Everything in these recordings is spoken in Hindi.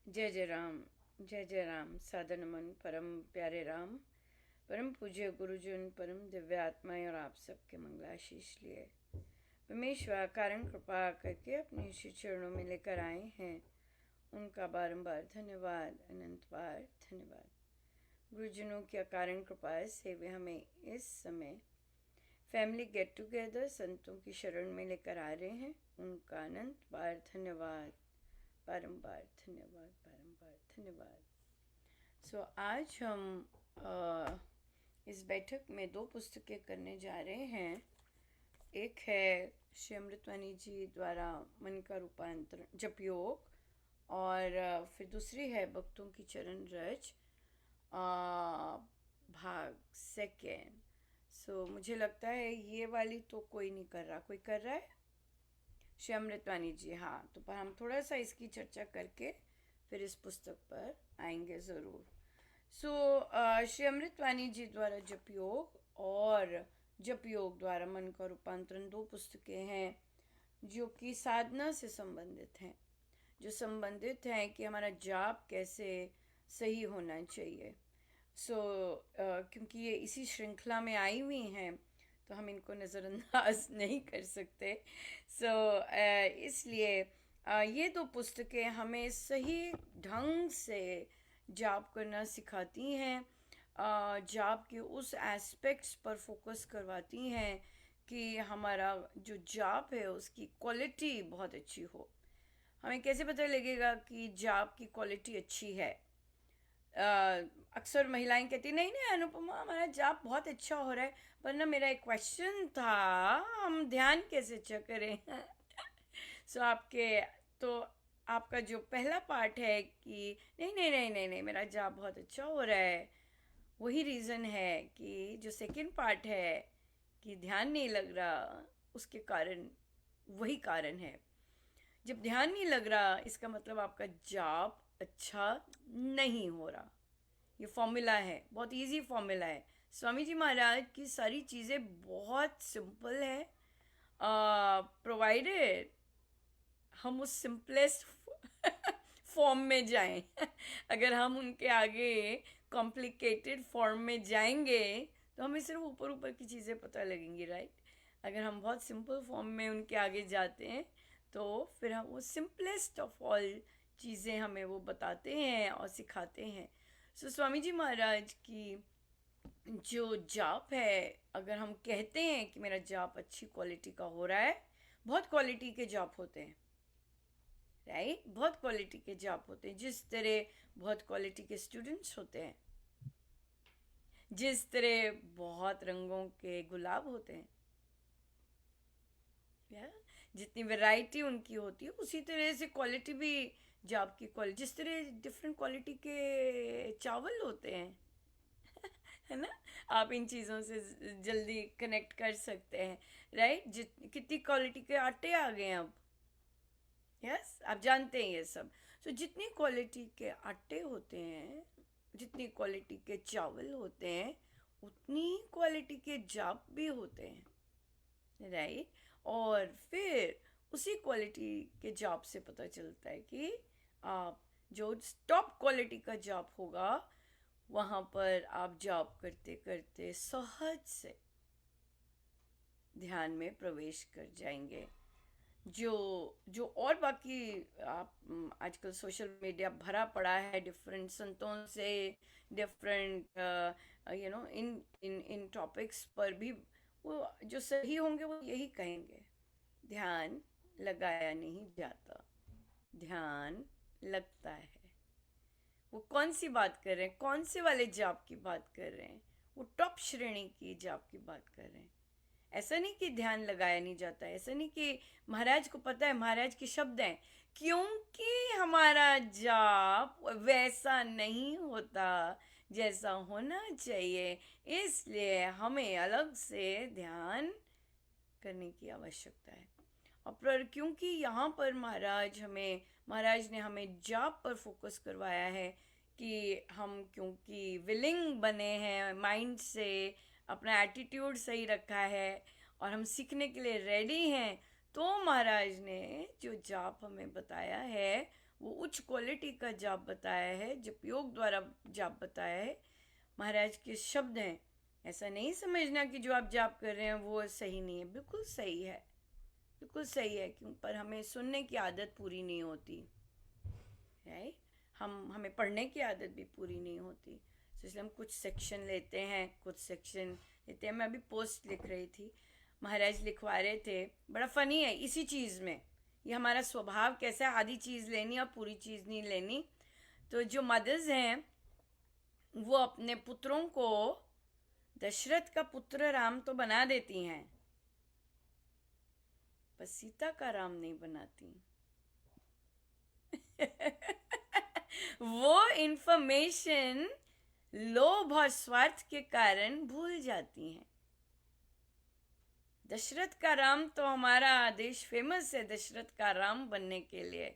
जय जय राम। सादर नमन परम प्यारे राम, परम पूज्य गुरुजन, परम दिव्य आत्माएं और आप सबके मंगलाशीष लिए परमेश्वर कारण कृपा करके अपने श्री चरणों में लेकर आए हैं। उनका बारंबार धन्यवाद, अनंत बार धन्यवाद। गुरुजनों की अकारण कृपा से वे हमें इस समय फैमिली गेट टुगेदर संतों की शरण में लेकर आ रहे हैं। उनका अनंत बार धन्यवाद, बारंबार धन्यवाद, बारंबार धन्यवाद। आज हम इस बैठक में दो पुस्तकें करने जा रहे हैं। एक है श्री अमृतवाणी जी द्वारा मन का रूपांतरण जप योग, और फिर दूसरी है भक्तों की चरण रज भाग सेकेंड। मुझे लगता है ये वाली तो कोई नहीं कर रहा, कोई कर रहा है? श्री अमृतवाणी जी, हाँ। तो पर हम थोड़ा सा इसकी चर्चा करके फिर इस पुस्तक पर आएंगे ज़रूर। श्री अमृतवाणी जी द्वारा जप योग और जप योग द्वारा मन का रूपांतरण दो पुस्तकें हैं जो कि साधना से संबंधित हैं, जो संबंधित हैं कि हमारा जाप कैसे सही होना चाहिए। क्योंकि ये इसी श्रृंखला में आई हुई हैं तो हम इनको नज़रअंदाज नहीं कर सकते। इसलिए ये दो पुस्तकें हमें सही ढंग से जाप करना सिखाती हैं, जाप के उस एस्पेक्ट्स पर फोकस करवाती हैं कि हमारा जो जाप है उसकी क्वालिटी बहुत अच्छी हो। हमें कैसे पता लगेगा कि जाप की क्वालिटी अच्छी है? अक्सर महिलाएं कहती नहीं नहीं अनुपमा, हमारा जाप बहुत अच्छा हो रहा है, पर ना मेरा एक क्वेश्चन था, हम ध्यान कैसे चेक करें? आपके तो आपका जो पहला पार्ट है कि नहीं नहीं नहीं नहीं नहीं मेरा जाप बहुत अच्छा हो रहा है, वही रीज़न है कि जो सेकंड पार्ट है कि ध्यान नहीं लग रहा, उसके कारण वही कारण है। जब ध्यान नहीं लग रहा इसका मतलब आपका जाप अच्छा नहीं हो रहा। ये फॉर्मूला है, बहुत इजी फॉर्मूला है। स्वामी जी महाराज की सारी चीज़ें बहुत सिंपल है, प्रोवाइडेड हम उस सिंपलेस्ट फॉर्म में जाएं। अगर हम उनके आगे कॉम्प्लिकेटेड फॉर्म में जाएंगे तो हमें सिर्फ ऊपर ऊपर की चीज़ें पता लगेंगी, राइट? अगर हम बहुत सिंपल फॉर्म में उनके आगे जाते हैं तो फिर हम वो सिंपलेस्ट ऑफ ऑल चीज़ें हमें वो बताते हैं और सिखाते हैं। स्वामी जी महाराज की जो जाप है, अगर हम कहते हैं कि मेरा जाप अच्छी क्वालिटी का हो रहा है, बहुत क्वालिटी के जाप होते हैं, राइट? बहुत क्वालिटी के जाप होते हैं, जिस तरह बहुत क्वालिटी के स्टूडेंट्स होते हैं, जिस तरह बहुत रंगों के गुलाब होते हैं, या जितनी वैरायटी उनकी होती है उसी तरह से क्वालिटी भी जाप की क्वालिटी, जिस तरह डिफरेंट क्वालिटी के चावल होते हैं, है ना? आप इन चीज़ों से जल्दी कनेक्ट कर सकते हैं, राइट? कितनी क्वालिटी के आटे आ गए हैं अब, यस, आप जानते हैं ये सब। जितनी क्वालिटी के आटे होते हैं, जितनी क्वालिटी के चावल होते हैं, उतनी क्वालिटी के जाप भी होते हैं, राइट? और फिर उसी क्वालिटी के जाप से पता चलता है कि आप जो टॉप क्वालिटी का जाप होगा वहाँ पर आप जाप करते करते सहज से ध्यान में प्रवेश कर जाएंगे। जो जो और बाकी आप आजकल सोशल मीडिया भरा पड़ा है डिफरेंट संतों से, different in in in topics पर भी वो जो सही होंगे वो यही कहेंगे, ध्यान लगाया नहीं जाता, ध्यान लगता है। वो कौन सी बात कर रहे हैं? कौन से वाले जाप की बात कर रहे हैं? वो टॉप श्रेणी की जाप की बात कर रहे हैं। ऐसा नहीं कि ध्यान लगाया नहीं जाता, ऐसा नहीं कि महाराज को पता है, महाराज के शब्द हैं, क्योंकि हमारा जाप वैसा नहीं होता जैसा होना चाहिए, इसलिए हमें अलग से ध्यान करने की आवश्यकता है। और पर क्योंकि यहाँ पर महाराज ने हमें जाप पर फोकस करवाया है कि हम क्योंकि विलिंग बने हैं, माइंड से अपना एटीट्यूड सही रखा है और हम सीखने के लिए रेडी हैं, तो महाराज ने जो जाप हमें बताया है वो उच्च क्वालिटी का जाप बताया है, जप योग द्वारा जाप बताया है। महाराज के शब्द हैं। ऐसा नहीं समझना कि जो आप जाप कर रहे हैं वो सही नहीं है, बिल्कुल सही है, बिल्कुल सही है। क्यों? पर हमें सुनने की आदत पूरी नहीं होती है। हमें पढ़ने की आदत भी पूरी नहीं होती, तो इसलिए हम कुछ सेक्शन लेते हैं, कुछ सेक्शन लेते हैं। मैं अभी पोस्ट लिख रही थी, महाराज लिखवा रहे थे, बड़ा फनी है इसी चीज़ में। ये हमारा स्वभाव कैसा है, आधी चीज़ लेनी और पूरी चीज़ नहीं लेनी। तो जो मदर्स हैं वो अपने पुत्रों को दशरथ का पुत्र राम तो बना देती हैं, पर सीता का राम नहीं बनाती। वो इंफॉर्मेशन लोभ और स्वार्थ के कारण भूल जाती हैं। दशरथ का राम तो हमारा देश फेमस है दशरथ का राम बनने के लिए,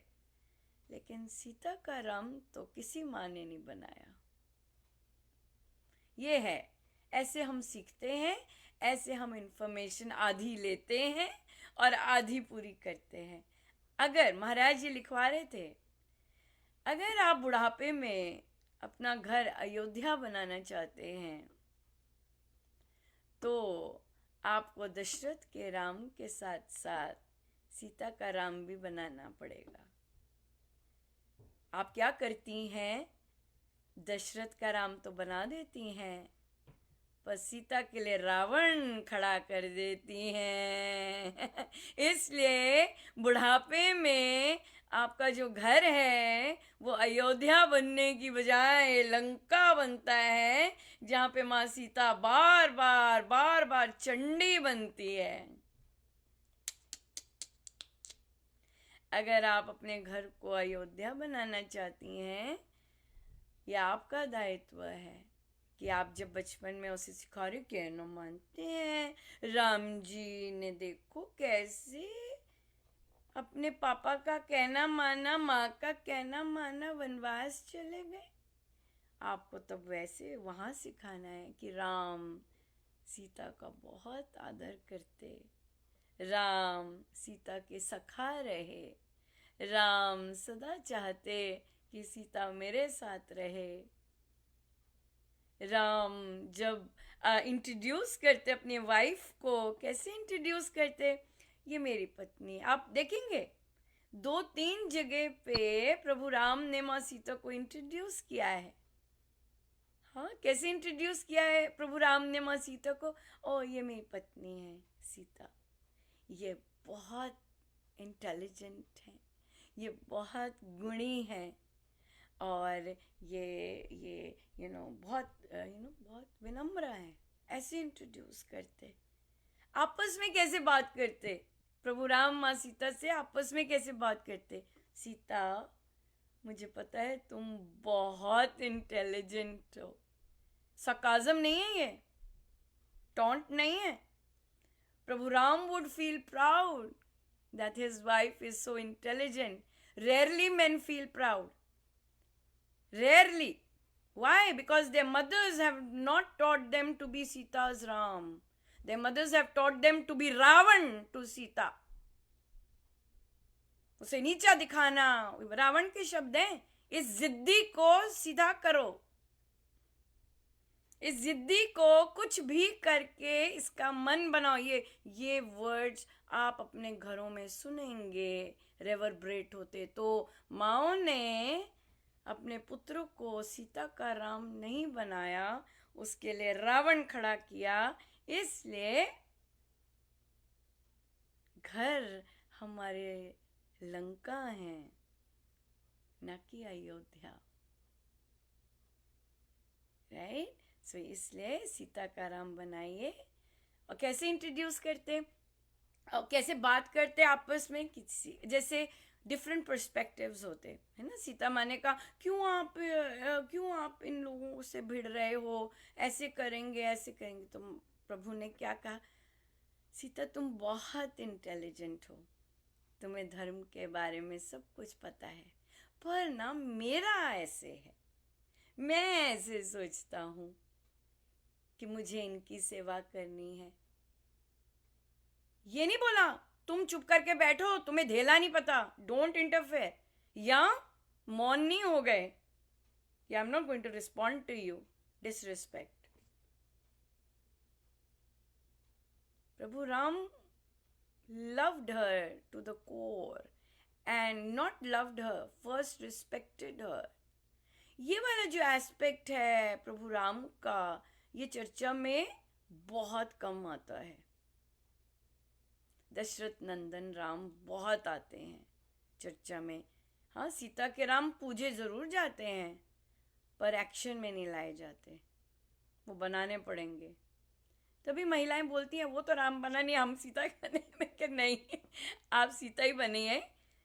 लेकिन सीता का राम तो किसी माँ ने नहीं बनाया। ये है, ऐसे हम सीखते हैं, ऐसे हम इंफॉर्मेशन आधी लेते हैं और आधी पूरी करते हैं। अगर महाराज ये लिखवा रहे थे, अगर आप बुढ़ापे में अपना घर अयोध्या बनाना चाहते हैं तो आपको दशरथ के राम के साथ साथ सीता का राम भी बनाना पड़ेगा। आप क्या करती हैं? दशरथ का राम तो बना देती हैं, पर सीता के लिए रावण खड़ा कर देती हैं। इसलिए बुढ़ापे में आपका जो घर है वो अयोध्या बनने की बजाय लंका बनता है, जहाँ पे माँ सीता बार बार चंडी बनती है। अगर आप अपने घर को अयोध्या बनाना चाहती हैं, यह आपका दायित्व है कि आप जब बचपन में उसे सिखा रहे, कहना मानते हैं राम जी ने देखो कैसे अपने पापा का कहना माना, माँ का कहना माना, वनवास चले गए। आपको तब वैसे वहाँ सिखाना है कि राम सीता का बहुत आदर करते, राम सीता के सखा रहे, राम सदा चाहते कि सीता मेरे साथ रहे। राम जब इंट्रोड्यूस करते अपनी वाइफ को, कैसे इंट्रोड्यूस करते, ये मेरी पत्नी। आप देखेंगे 2-3 जगह पे प्रभु राम ने माँ सीता को इंट्रोड्यूस किया है। हाँ, कैसे इंट्रोड्यूस किया है प्रभु राम ने माँ सीता को? ओ, ये मेरी पत्नी है सीता, ये बहुत इंटेलिजेंट है, ये बहुत गुणी है, और ये बहुत विनम्र है। ऐसे इंट्रोड्यूस करते। आपस में कैसे बात करते? प्रभु राम माँ सीता से आपस में कैसे बात करते? सीता, मुझे पता है तुम बहुत इंटेलिजेंट हो। sarcasm नहीं है ये, टॉन्ट नहीं है। प्रभु Ram would feel proud that his wife is so intelligent. Rarely men feel proud. Rarely. Why? Because their mothers have not taught them to be Sita's Ram. Their mothers have taught them to be Ravan to Sita. उसे नीचा दिखाना, रावण के शब्द हैं। इस जिद्दी को सीधा करो, इस जिद्दी को कुछ भी करके इसका मन बनाओ। ये वर्ड्स आप अपने घरों में सुनेंगे रेवरब्रेट होते। तो माओ ने अपने पुत्र को सीता का राम नहीं बनाया, उसके लिए रावण खड़ा किया। इसलिए घर हमारे लंका है, न कि अयोध्या। राइट? सो इसलिए सीता का राम बनाइए। और कैसे इंट्रोड्यूस करते और कैसे बात करते आपस में, किसी जैसे डिफरेंट पर्सपेक्टिव्स होते है ना। सीता माँ ने कहा, क्यों आप इन लोगों से भिड़ रहे हो, ऐसे करेंगे ऐसे करेंगे। तो प्रभु ने क्या कहा? सीता, तुम बहुत इंटेलिजेंट हो, तुम्हें धर्म के बारे में सब कुछ पता है, पर ना मेरा ऐसे है, मैं ऐसे सोचता हूँ कि मुझे इनकी सेवा करनी है। ये नहीं बोला तुम चुप करके बैठो, तुम्हें धेला नहीं पता, डोंट इंटरफेयर। या मौन नहीं हो गए कि I am not going to respond to you, disrespect. प्रभु Ram loved her to the core and not loved her, first respected her। ये वाला जो एस्पेक्ट है प्रभु राम का, ये चर्चा में बहुत कम आता है। दशरथ नंदन राम बहुत आते हैं चर्चा में। हाँ, सीता के राम पूजे जरूर जाते हैं, पर एक्शन में नहीं लाए जाते, वो बनाने पड़ेंगे। तभी महिलाएं बोलती हैं वो तो राम बना नहीं, हम सीता बने। मैं क्या, नहीं, आप सीता ही बनी है,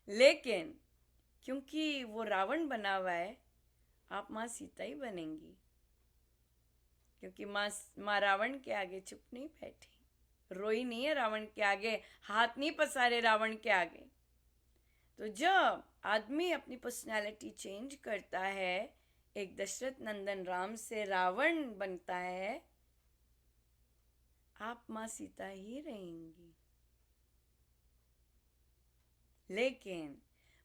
लेकिन क्योंकि वो रावण बना हुआ है, आप माँ सीता ही बनेंगी, क्योंकि माँ रावण के आगे चुप नहीं बैठी, रोई नहीं है रावण के आगे, हाथ नहीं पसारे रावण के आगे। तो जब आदमी अपनी पर्सनैलिटी चेंज करता है, एक दशरथ नंदन राम से रावण बनता है, आप माँ सीता ही रहेंगी। लेकिन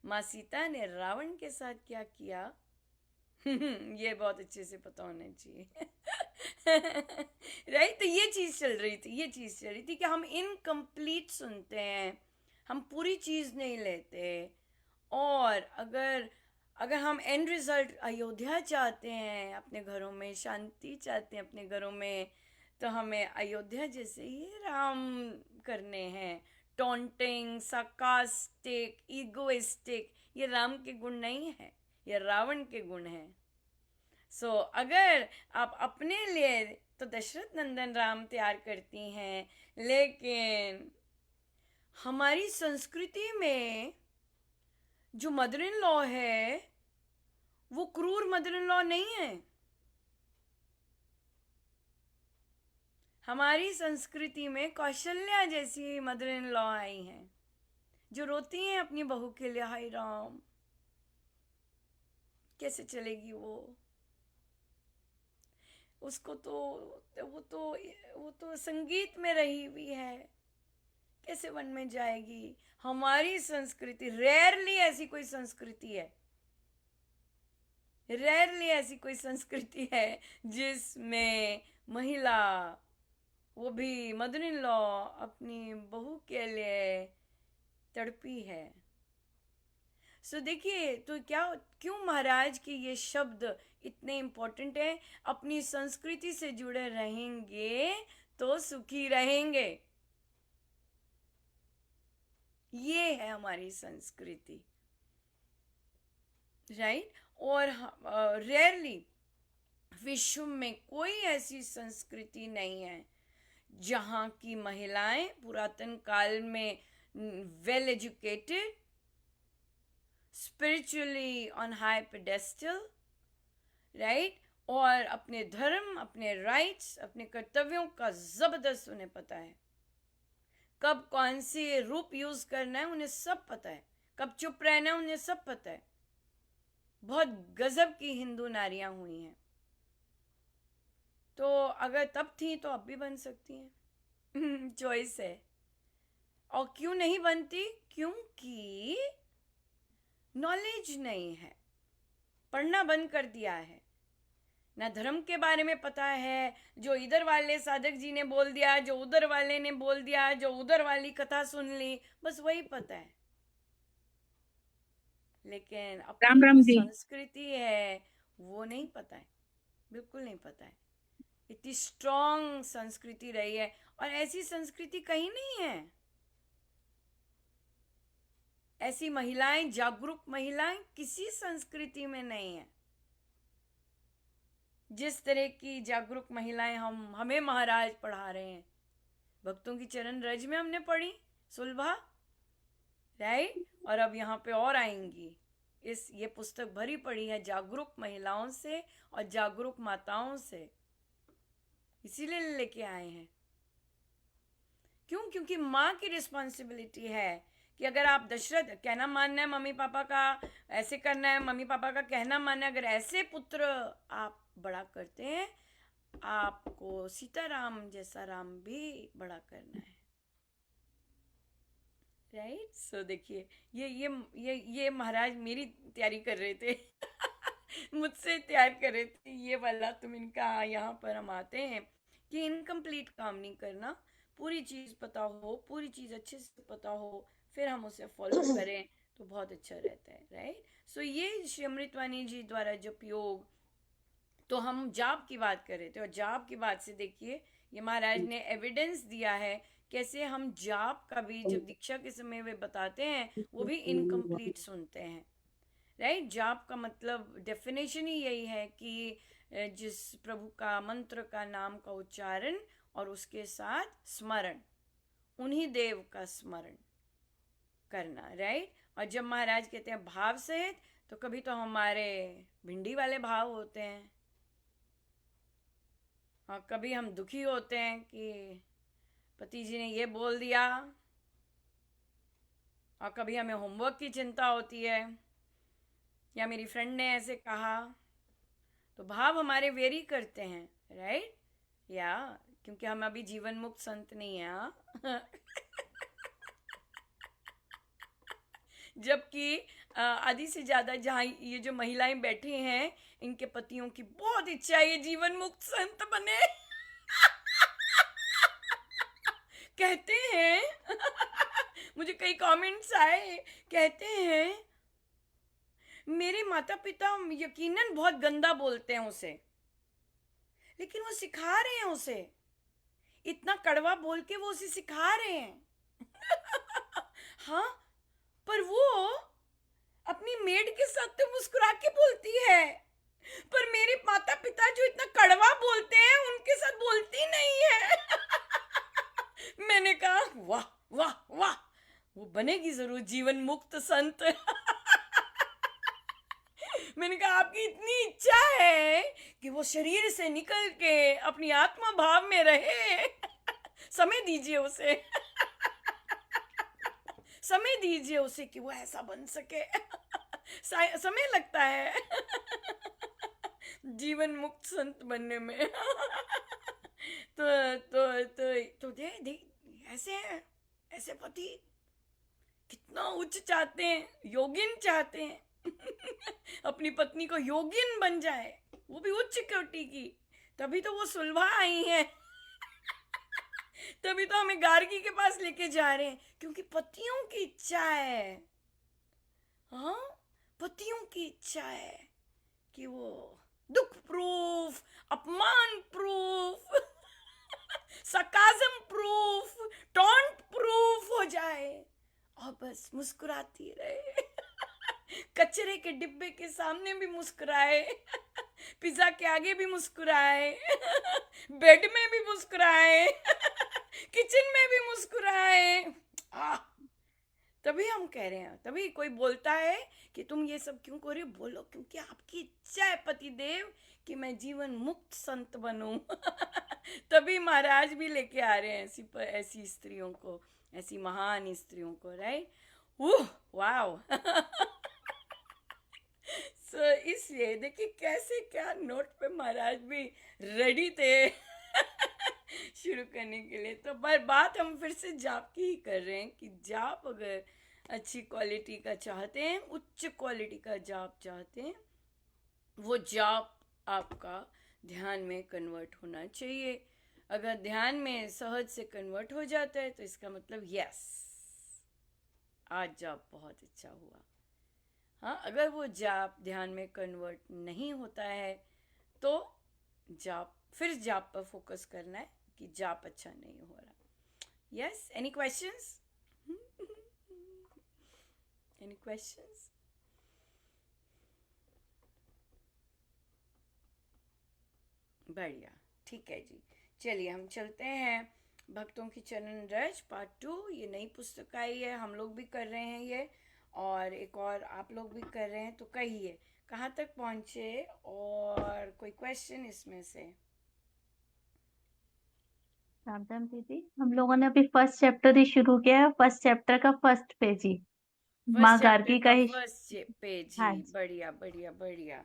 माँ सीता ने रावण के साथ क्या किया ये बहुत अच्छे से पता होना चाहिए। राइट, तो ये चीज चल रही थी कि हम इनकम्प्लीट सुनते हैं, हम पूरी चीज नहीं लेते। और अगर अगर हम एंड रिजल्ट अयोध्या चाहते हैं, अपने घरों में शांति चाहते हैं अपने घरों में, तो हमें अयोध्या जैसे ही राम करने हैं। टॉन्टिंग, sarcastic, egoistic, ये राम के गुण नहीं है, ये रावण के गुण हैं। सो अगर आप अपने लिए तो दशरथ नंदन राम तैयार करती हैं, लेकिन हमारी संस्कृति में जो मदर इन लॉ है, वो क्रूर मदर इन लॉ नहीं है। हमारी संस्कृति में कौशल्या जैसी मदर इन लॉ आई हैं, जो रोती हैं अपनी बहू के लिए, हाय राम कैसे चलेगी उसको तो वो तो संगीत में रही हुई है, कैसे वन में जाएगी। हमारी संस्कृति, रेयरली ऐसी कोई संस्कृति है जिसमें महिला, वो भी मदर इन लॉ, अपनी बहू के लिए तड़पी है। सो देखिए, तो क्यों महाराज के ये शब्द इतने इम्पोर्टेंट है। अपनी संस्कृति से जुड़े रहेंगे तो सुखी रहेंगे, ये है हमारी संस्कृति, राइट। और रेयरली विश्व में कोई ऐसी संस्कृति नहीं है जहाँ की महिलाएं पुरातन काल में well educated, spiritually on high pedestal, right, और अपने धर्म, अपने राइट्स, अपने कर्तव्यों का जबरदस्त उन्हें पता है। कब कौन सी रूप यूज करना है उन्हें सब पता है, कब चुप रहना है उन्हें सब पता है। बहुत गजब की हिंदू नारियां हुई हैं। तो अगर तब थी तो अब भी बन सकती हैं। चॉइस है। और क्यों नहीं बनती? क्योंकि नॉलेज नहीं है, पढ़ना बंद कर दिया है, ना धर्म के बारे में पता है। जो इधर वाले साधक जी ने बोल दिया, जो उधर वाले ने बोल दिया, जो उधर वाली कथा सुन ली, बस वही पता है। लेकिन अपनी राम राम जो जी। संस्कृति है वो नहीं पता है, बिल्कुल नहीं पता है। इतनी स्ट्रॉन्ग संस्कृति रही है, और ऐसी संस्कृति कहीं नहीं है। ऐसी महिलाएं, जागरूक महिलाएं किसी संस्कृति में नहीं है। जिस तरह की जागरूक महिलाएं हमें महाराज पढ़ा रहे हैं, भक्तों की चरण रज में हमने पढ़ी सुलभा, राइट, और अब यहाँ पे और आएंगी। ये पुस्तक भरी पड़ी है जागरूक महिलाओं से और जागरूक माताओं से, इसीलिए लेके आए हैं। क्यों? क्योंकि माँ की रिस्पॉन्सिबिलिटी है कि अगर आप दशरथ कहना मानना है मम्मी पापा का, ऐसे करना है मम्मी पापा का कहना मानना है, अगर ऐसे पुत्र आप बड़ा करते हैं, आपको सीताराम जैसा राम भी बड़ा करना है, राइट। सो देखिए, ये महाराज मेरी तैयारी कर रहे थे। मुझसे तैयार कर रहे थे ये वाला। तुम इनका, यहाँ पर हम आते हैं कि इनकम्प्लीट काम नहीं करना, पूरी चीज पता हो, पूरी चीज अच्छे से पता हो, फिर हम उसे फॉलो करें तो बहुत अच्छा रहता है, राइट। सो ये श्री अमृतवाणी जी द्वारा जप योग, तो हम जाप की बात कर रहे थे, और जाप की बात से देखिए ये महाराज ने एविडेंस दिया है कैसे हम जाप का भी जब दीक्षा के समय वे बताते हैं वो भी इनकम्प्लीट सुनते हैं, राइट। जाप का मतलब डेफिनेशन ही यही है कि जिस प्रभु का मंत्र का नाम का उच्चारण और उसके साथ स्मरण, उन्हीं देव का स्मरण करना, राइट। और जब महाराज कहते हैं भाव सहित, तो कभी तो हमारे भिंडी वाले भाव होते हैं, और कभी हम दुखी होते हैं कि पति जी ने ये बोल दिया, और कभी हमें होमवर्क की चिंता होती है, या मेरी फ्रेंड ने ऐसे कहा। तो भाव हमारे वेरी करते हैं, राइट। या क्योंकि हम अभी जीवन मुक्त संत नहीं है, हाँ। जबकि आधी से ज्यादा जहाँ ये जो महिलाएं बैठी हैं, इनके पतियों की बहुत इच्छा है ये जीवन मुक्त संत बने। कहते हैं। मुझे कई कमेंट्स आए, कहते हैं मेरे माता पिता यकीनन बहुत गंदा बोलते हैं उसे, लेकिन वो सिखा रहे हैं उसे, इतना कड़वा बोल के वो उसे सिखा रहे हैं। हाँ, पर वो अपनी मेड के साथ तो मुस्कुरा के बोलती है, पर मेरे माता पिता जो इतना कड़वा बोलते हैं उनके साथ बोलती नहीं है। मैंने कहा वाह वाह वाह, वो बनेगी जरूर जीवन मुक्त संत। मैंने कहा आपकी इतनी इच्छा है कि वो शरीर से निकल के अपनी आत्मा भाव में रहे। समय दीजिए उसे। समय दीजिए उसे कि वो ऐसा बन सके। समय लगता है जीवन मुक्त संत बनने में। तो दे ऐसे हैं, ऐसे पति कितना उच्च चाहते हैं, योगिन चाहते हैं। अपनी पत्नी को योगिन बन जाए, वो भी उच्च कोटि की, तभी तो वो सुलभा आई है। तभी तो हमें गार्गी के पास लेके जा रहे हैं, क्योंकि पतियों की इच्छा है। हाँ, पतियों की इच्छा है कि वो दुख प्रूफ, अपमान प्रूफ, सकाजम प्रूफ, टॉन्ट प्रूफ हो जाए, और बस मुस्कुराती रहे। कचरे के डिब्बे के सामने भी मुस्कुराए, पिज्जा के आगे भी मुस्कुराए, बेड में भी मुस्कुराए, किचन में भी मुस्कुराए। तभी हम कह रहे हैं, तभी कोई बोलता है कि तुम ये सब क्यों कर रहे हो, बोलो क्योंकि आपकी इच्छा है पति देव कि मैं जीवन मुक्त संत बनूं। तभी महाराज भी लेके आ रहे हैं ऐसी स्त्रियों को, ऐसी महान स्त्रियों को, राइट। वाओ। सो इसलिए देखिए कैसे क्या नोट पे महाराज भी रेडी थे शुरू करने के लिए। तो बात हम फिर से जाप की ही कर रहे हैं कि जाप अगर अच्छी क्वालिटी का चाहते हैं, उच्च क्वालिटी का जाप चाहते हैं, वो जाप आपका ध्यान में कन्वर्ट होना चाहिए। अगर ध्यान में सहज से कन्वर्ट हो जाता है तो इसका मतलब यस, आज जाप बहुत अच्छा हुआ। हाँ, अगर वो जाप ध्यान में कन्वर्ट नहीं होता है तो फिर जाप पर फोकस करना है कि जाप अच्छा नहीं हो रहा। Yes, any questions? Any questions? बढ़िया, ठीक है जी। चलिए हम चलते हैं भक्तों की चरण रज पार्ट 2। ये नई पुस्तक आई है, हम लोग भी कर रहे हैं ये, और एक और आप लोग भी कर रहे हैं। तो कहिए कहाँ तक पहुंचे, और कोई क्वेश्चन इसमें से? राम राम दीदी, हम लोगों ने अभी फर्स्ट चैप्टर ही शुरू किया है। फर्स्ट चैप्टर का फर्स्ट पेज ही फर्स्ट माँ चैप्टर गार्गी का का ही। फर्स्ट पेज ही। हाँ जी। बढ़िया बढ़िया बढ़िया।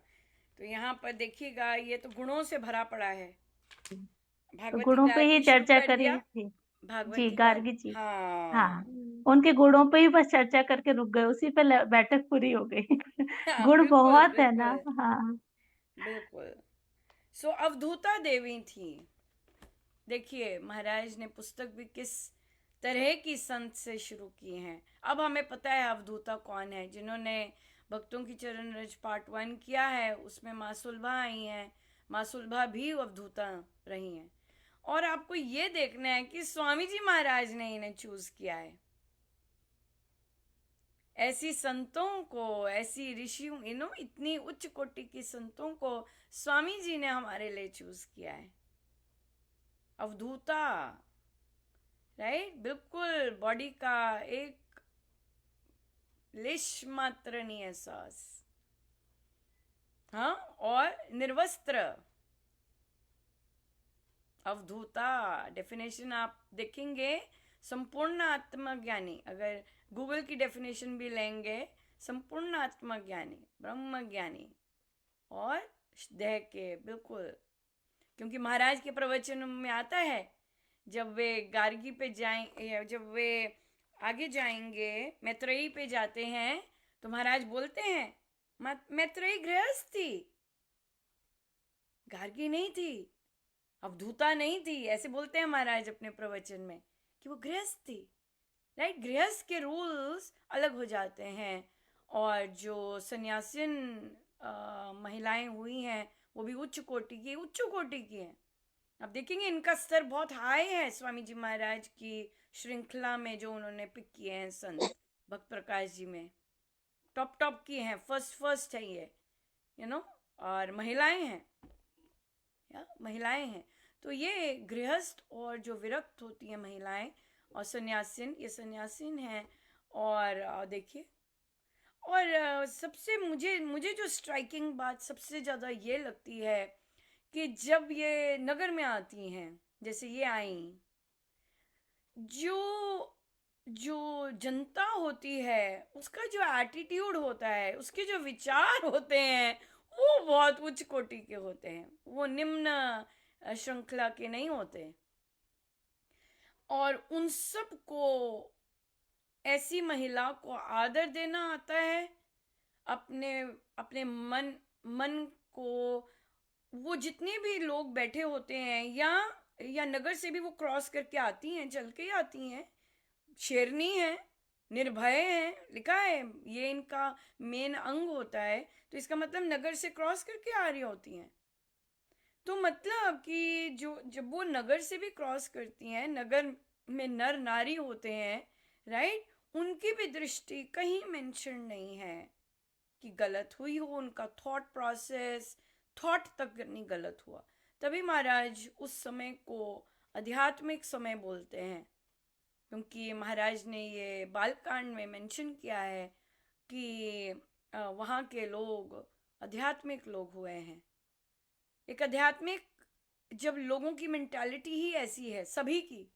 तो यहाँ पर देखिएगा, ये तो गुणों से भरा पड़ा है। तो भागवत गुणों गीता पे ही आरती शुरू चर्चा कर करी दिया? थी। भागवत जी, की गार्गी जी। हाँ। हाँ, उनके गुणों पे ही बस चर्चा करके रुक गए, उसी पे बैठक पूरी हो गई। हाँ गुण बिल्कुल बहुत है ना। बिल्कुल हाँ। बिल्कुल। सो अवधूता देवी थी। देखिए महाराज ने पुस्तक भी किस तरह की संत से शुरू की हैं। अब हमें पता है अवधूता कौन है। जिन्होंने भक्तों की चरण रज पार्ट 1 किया है, उसमें माँ सुलभा आई हैं। माँ सुलभा भी अवधूता रही हैं। और आपको ये देखना है कि स्वामी जी महाराज ने इन्हें चूज किया है। ऐसी संतों को, ऐसी ऋषियों, इतनी उच्च कोटि की संतों को स्वामी जी ने हमारे लिए चूज किया है। अवधूता, राइट, बिल्कुल बॉडी का एक लेश मात्र नहीं एहसास। हाँ, और निर्वस्त्र। अवधूता डेफिनेशन आप देखेंगे, संपूर्ण आत्मज्ञानी। अगर गूगल की डेफिनेशन भी लेंगे, संपूर्ण आत्मज्ञानी, ब्रह्म ज्ञानी और देह के बिल्कुल। क्योंकि महाराज के प्रवचन में आता है, जब वे गार्गी पे जाएं, जब वे आगे जाएंगे, मैत्रेयी पे जाते हैं, तो महाराज बोलते हैं मैत्रेयी गृहस्थ थी, गार्गी नहीं थी, अवधूता नहीं थी। ऐसे बोलते हैं महाराज अपने प्रवचन में कि वो गृहस्थ थी। राइट, गृहस्थ के रूल्स अलग हो जाते हैं। और जो सन्यासिन महिलाएं हुई हैं, वो भी उच्च कोटि की हैं। अब देखेंगे इनका स्तर बहुत हाई है। स्वामी जी महाराज की श्रृंखला में जो उन्होंने पिक किए हैं संत, भक्त प्रकाश जी में टॉप टॉप की हैं, फर्स्ट है ये, और महिलाएं हैं, या महिलाएं हैं। तो ये गृहस्थ और जो विरक्त होती हैं महिलाएं और सन्यासिन, ये सन्यासिन हैं। और देखिए, और सबसे मुझे मुझे जो स्ट्राइकिंग बात सबसे ज़्यादा ये लगती है कि जब ये नगर में आती हैं, जैसे ये आई, जो जो जनता होती है, उसका जो एटीट्यूड होता है, उसके जो विचार होते हैं, वो बहुत उच्च कोटि के होते हैं। वो निम्न श्रृंखला के नहीं होते। और उन सब को, ऐसी महिला को आदर देना आता है। अपने अपने मन को, वो जितने भी लोग बैठे होते हैं, या नगर से भी वो क्रॉस करके आती हैं, चल के ही आती हैं, शेरनी है, निर्भय है, लिखा है, ये इनका मेन अंग होता है। तो इसका मतलब नगर से क्रॉस करके आ रही होती हैं। तो मतलब कि जो जब वो नगर से भी क्रॉस करती हैं, नगर में नर नारी होते हैं, राइट, उनकी भी दृष्टि कहीं मेंशन नहीं है कि गलत हुई हो। उनका थॉट प्रोसेस, थॉट तक नहीं गलत हुआ। तभी महाराज उस समय को आध्यात्मिक समय बोलते हैं। क्योंकि महाराज ने ये बालकांड में मेंशन किया है कि वहाँ के लोग आध्यात्मिक लोग हुए हैं। एक आध्यात्मिक, जब लोगों की मेंटालिटी ही ऐसी है सभी की,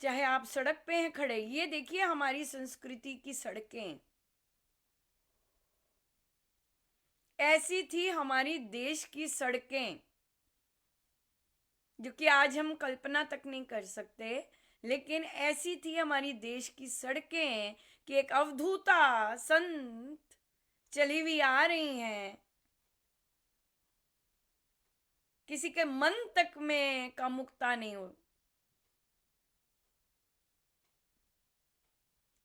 चाहे आप सड़क पे हैं खड़े, ये देखिए हमारी संस्कृति की सड़कें ऐसी थी, हमारी देश की सड़कें, जो कि आज हम कल्पना तक नहीं कर सकते। लेकिन ऐसी थी हमारी देश की सड़कें कि एक अवधूता संत चली हुई आ रही हैं, किसी के मन तक में कामुकता नहीं हो।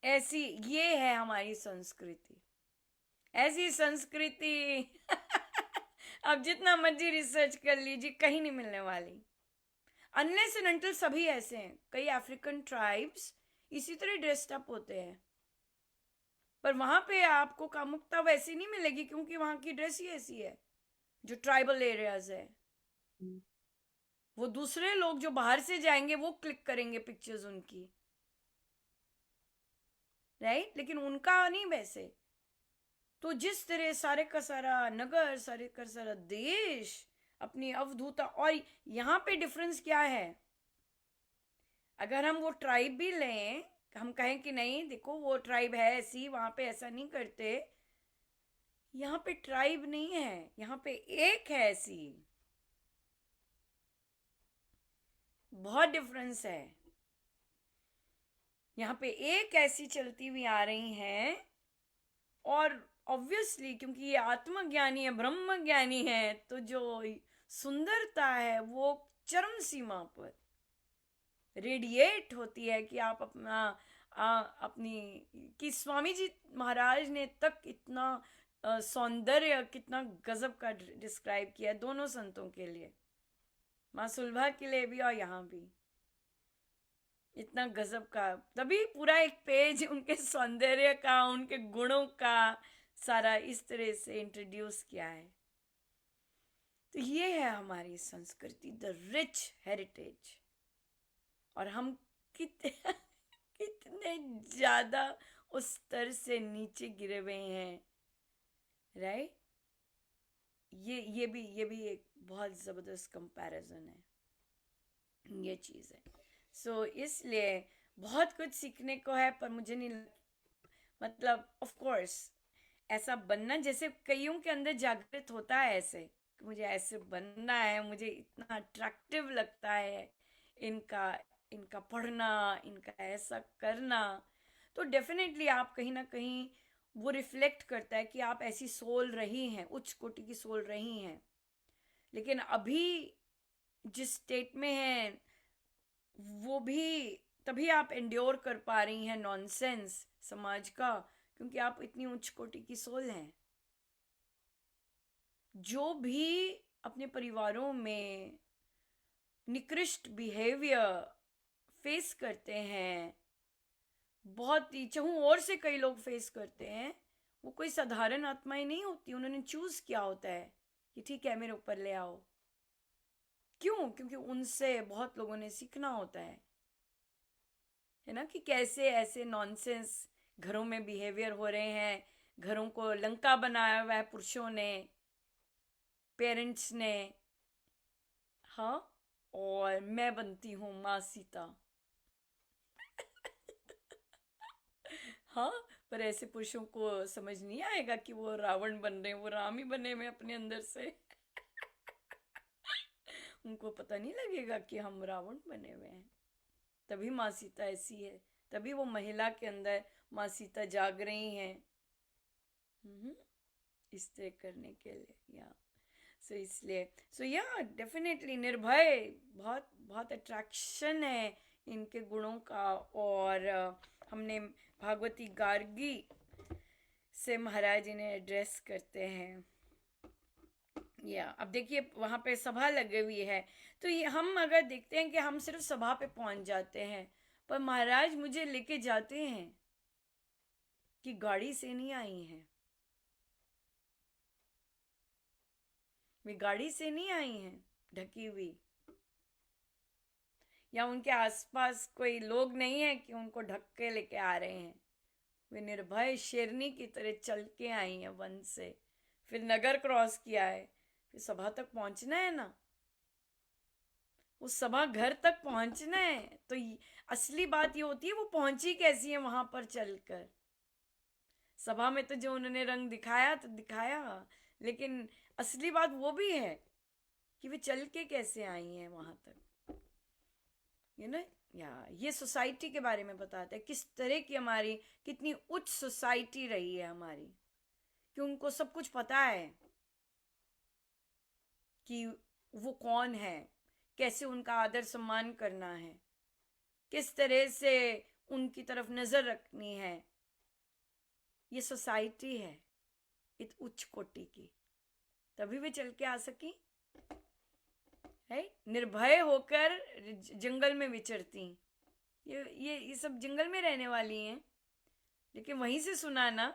ऐसी ये है हमारी संस्कृति। ऐसी संस्कृति अब जितना मर्जी रिसर्च कर लीजिए, कहीं नहीं मिलने वाली। अनलेस एंड अनटिल सभी ऐसे हैं। कई अफ्रीकन ट्राइब्स इसी तरह ड्रेस्ड अप होते हैं, पर वहां पे आपको कामुकता वैसी नहीं मिलेगी, क्योंकि वहां की ड्रेस ही ऐसी है। जो ट्राइबल एरियाज है, वो दूसरे लोग जो बाहर से जाएंगे वो क्लिक करेंगे पिक्चर्स उनकी, राइट, लेकिन उनका नहीं वैसे। तो जिस तरह सारे का सारा नगर, सारे का सारा देश अपनी अवधूता, और यहाँ पे डिफरेंस क्या है, अगर हम वो ट्राइब भी लें, हम कहें कि नहीं देखो वो ट्राइब है ऐसी, वहां पे ऐसा नहीं करते, यहाँ पे ट्राइब नहीं है, यहाँ पे एक है ऐसी। बहुत डिफरेंस है। यहाँ पे एक ऐसी चलती हुई आ रही हैं, और ऑब्वियसली क्योंकि ये आत्मज्ञानी है, ब्रह्म ज्ञानी है, तो जो सुंदरता है वो चरम सीमा पर रेडिएट होती है कि आप अपना अपनी, कि स्वामी जी महाराज ने तक इतना सौंदर्य, कितना गजब का डिस्क्राइब किया है दोनों संतों के लिए, माँ सुलभा के लिए भी और यहाँ भी। इतना गजब का, तभी पूरा एक पेज उनके सौंदर्य का, उनके गुणों का सारा इस तरह से इंट्रोड्यूस किया है। तो ये है हमारी संस्कृति, द रिच हेरिटेज। और हम कितने कितने ज्यादा उस स्तर से नीचे गिरे हुए हैं, राइट। ये भी एक बहुत जबरदस्त कंपैरिजन है, ये चीज है। सो इसलिए बहुत कुछ सीखने को है, पर मुझे नहीं मतलब ऑफ कोर्स ऐसा बनना, जैसे कईयों के अंदर जागृत होता है ऐसे कि मुझे ऐसे बनना है, मुझे इतना अट्रैक्टिव लगता है इनका इनका पढ़ना, इनका ऐसा करना, तो डेफिनेटली आप कहीं ना कहीं वो रिफ्लेक्ट करता है कि आप ऐसी सोल रही हैं, उच्च कोटि की सोल रही हैं। लेकिन अभी जिस स्टेट में हैं वो भी तभी आप एंड्योर कर पा रही हैं नॉनसेंस समाज का, क्योंकि आप इतनी उच्च कोटि की सोल हैं। जो भी अपने परिवारों में निकृष्ट बिहेवियर फेस करते हैं, बहुत ही चहु और से कई लोग फेस करते हैं, वो कोई साधारण आत्माएं नहीं होती। उन्होंने चूज किया होता है कि ठीक है मेरे ऊपर ले आओ। क्यों? क्योंकि उनसे बहुत लोगों ने सीखना होता है ना, कि कैसे ऐसे नॉनसेंस घरों में बिहेवियर हो रहे हैं। घरों को लंका बनाया हुआ है पुरुषों ने, पेरेंट्स ने। हाँ, और मैं बनती हूँ माँ सीता। हाँ, पर ऐसे पुरुषों को समझ नहीं आएगा कि वो रावण बन रहे हैं, वो राम ही बने हुए अपने अंदर से। उनको पता नहीं लगेगा कि हम रावण बने हुए हैं। तभी माँ सीता ऐसी है, तभी वो महिला के अंदर माँ सीता जाग रही हैं। हम्म, इस तरह करने के लिए या सो इसलिए या डेफिनेटली निर्भय बहुत बहुत अट्रैक्शन है इनके गुणों का। और हमने भागवती गार्गी से महाराज इन्हें एड्रेस करते हैं। या अब देखिए वहां पे सभा लगी हुई है, तो ये हम अगर देखते हैं कि हम सिर्फ सभा पे पहुंच जाते हैं, पर महाराज मुझे लेके जाते हैं कि गाड़ी से नहीं आई हैं, वे गाड़ी से नहीं आई हैं ढकी हुई, या उनके आसपास कोई लोग नहीं है कि उनको ढक के लेके आ रहे हैं। वे निर्भय शेरनी की तरह चल के आई हैं वन से, फिर नगर क्रॉस किया है, फिर सभा तक पहुंचना है ना, उस सभा घर तक पहुंचना है। तो असली बात ये होती है वो पहुंची कैसी है वहां पर चलकर। सभा में तो जो उन्होंने रंग दिखाया तो दिखाया, लेकिन असली बात वो भी है कि वे चल के कैसे आई हैं वहां तक। यू नो, या ये सोसाइटी के बारे में बताता है किस तरह की हमारी, कितनी उच्च सोसाइटी रही है हमारी, कि उनको सब कुछ पता है कि वो कौन है, कैसे उनका आदर सम्मान करना है, किस तरह से उनकी तरफ नजर रखनी है। ये सोसाइटी है इत उच्च कोटि की, तभी वे चल के आ सकी है, निर्भय होकर जंगल में विचरती। ये सब जंगल में रहने वाली हैं, लेकिन वहीं से सुना ना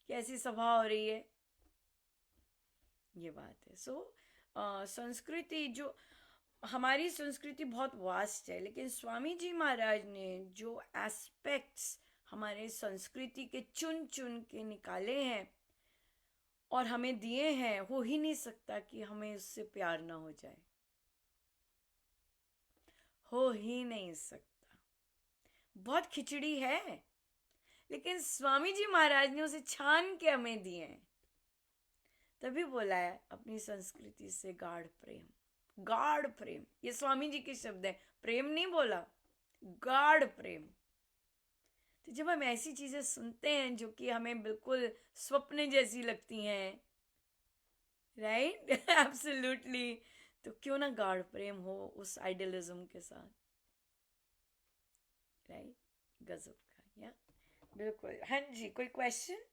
कि ऐसी सभा हो रही है। ये बात है। संस्कृति, जो हमारी संस्कृति बहुत वास्ट है, लेकिन स्वामी जी महाराज ने जो एस्पेक्ट्स हमारे संस्कृति के चुन चुन के निकाले हैं और हमें दिए हैं, हो ही नहीं सकता कि हमें उससे प्यार ना हो जाए, हो ही नहीं सकता। बहुत खिचड़ी है, लेकिन स्वामी जी महाराज ने उसे छान के हमें दिए हैं, तभी बोला है अपनी संस्कृति से गाढ़ प्रेम। गाढ़ प्रेम, ये स्वामी जी के शब्द है, प्रेम नहीं बोला, गाढ़ प्रेम। तो जब हम ऐसी चीजें सुनते हैं जो कि हमें बिल्कुल स्वप्न जैसी लगती हैं, राइट, एब्सोल्युटली, तो क्यों ना गाढ़ प्रेम हो उस आइडियलिज्म के साथ, राइट, गजब का, या बिल्कुल। हाँ जी, कोई क्वेश्चन?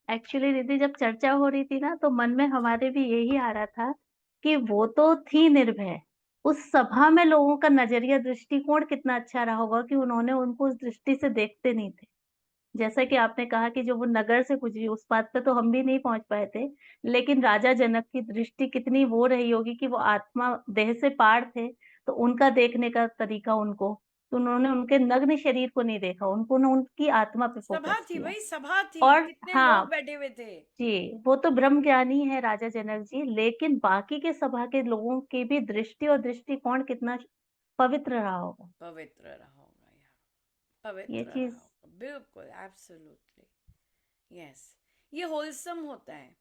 एक्चुअली दीदी जब चर्चा हो रही थी ना तो मन में हमारे भी यही आ रहा था कि वो तो थी निर्भय। उस सभा में लोगों का नजरिया दृष्टिकोण कितना अच्छा रहा होगा कि उन्होंने उनको उस दृष्टि से देखते नहीं थे। जैसा कि आपने कहा कि जो वो नगर से गुजरी उस बात पे तो हम भी नहीं पहुंच पाए थे, लेकिन राजा जनक की दृष्टि कितनी वो रही होगी कि वो आत्मा देह से पार थे, तो उनका देखने का तरीका उनको, तो उन्होंने उनके नग्न शरीर को नहीं देखा, उन्होंने उनकी आत्मा पे सभा फोकस थी किया। भाई, सभा थी, और कितने लोग हाँ बैठे हुए थे। जी, वो तो ब्रह्म ज्ञानी है राजा जनक जी, लेकिन बाकी के सभा के लोगों की भी दृष्टि और दृष्टिकोण कितना पवित्र रहा होगा। पवित्र रहा होगा यार, ये पवित्र चीज रहा होगा, बिल्कुल, एब्सोल्युटली, यस। ये होलसम होता है,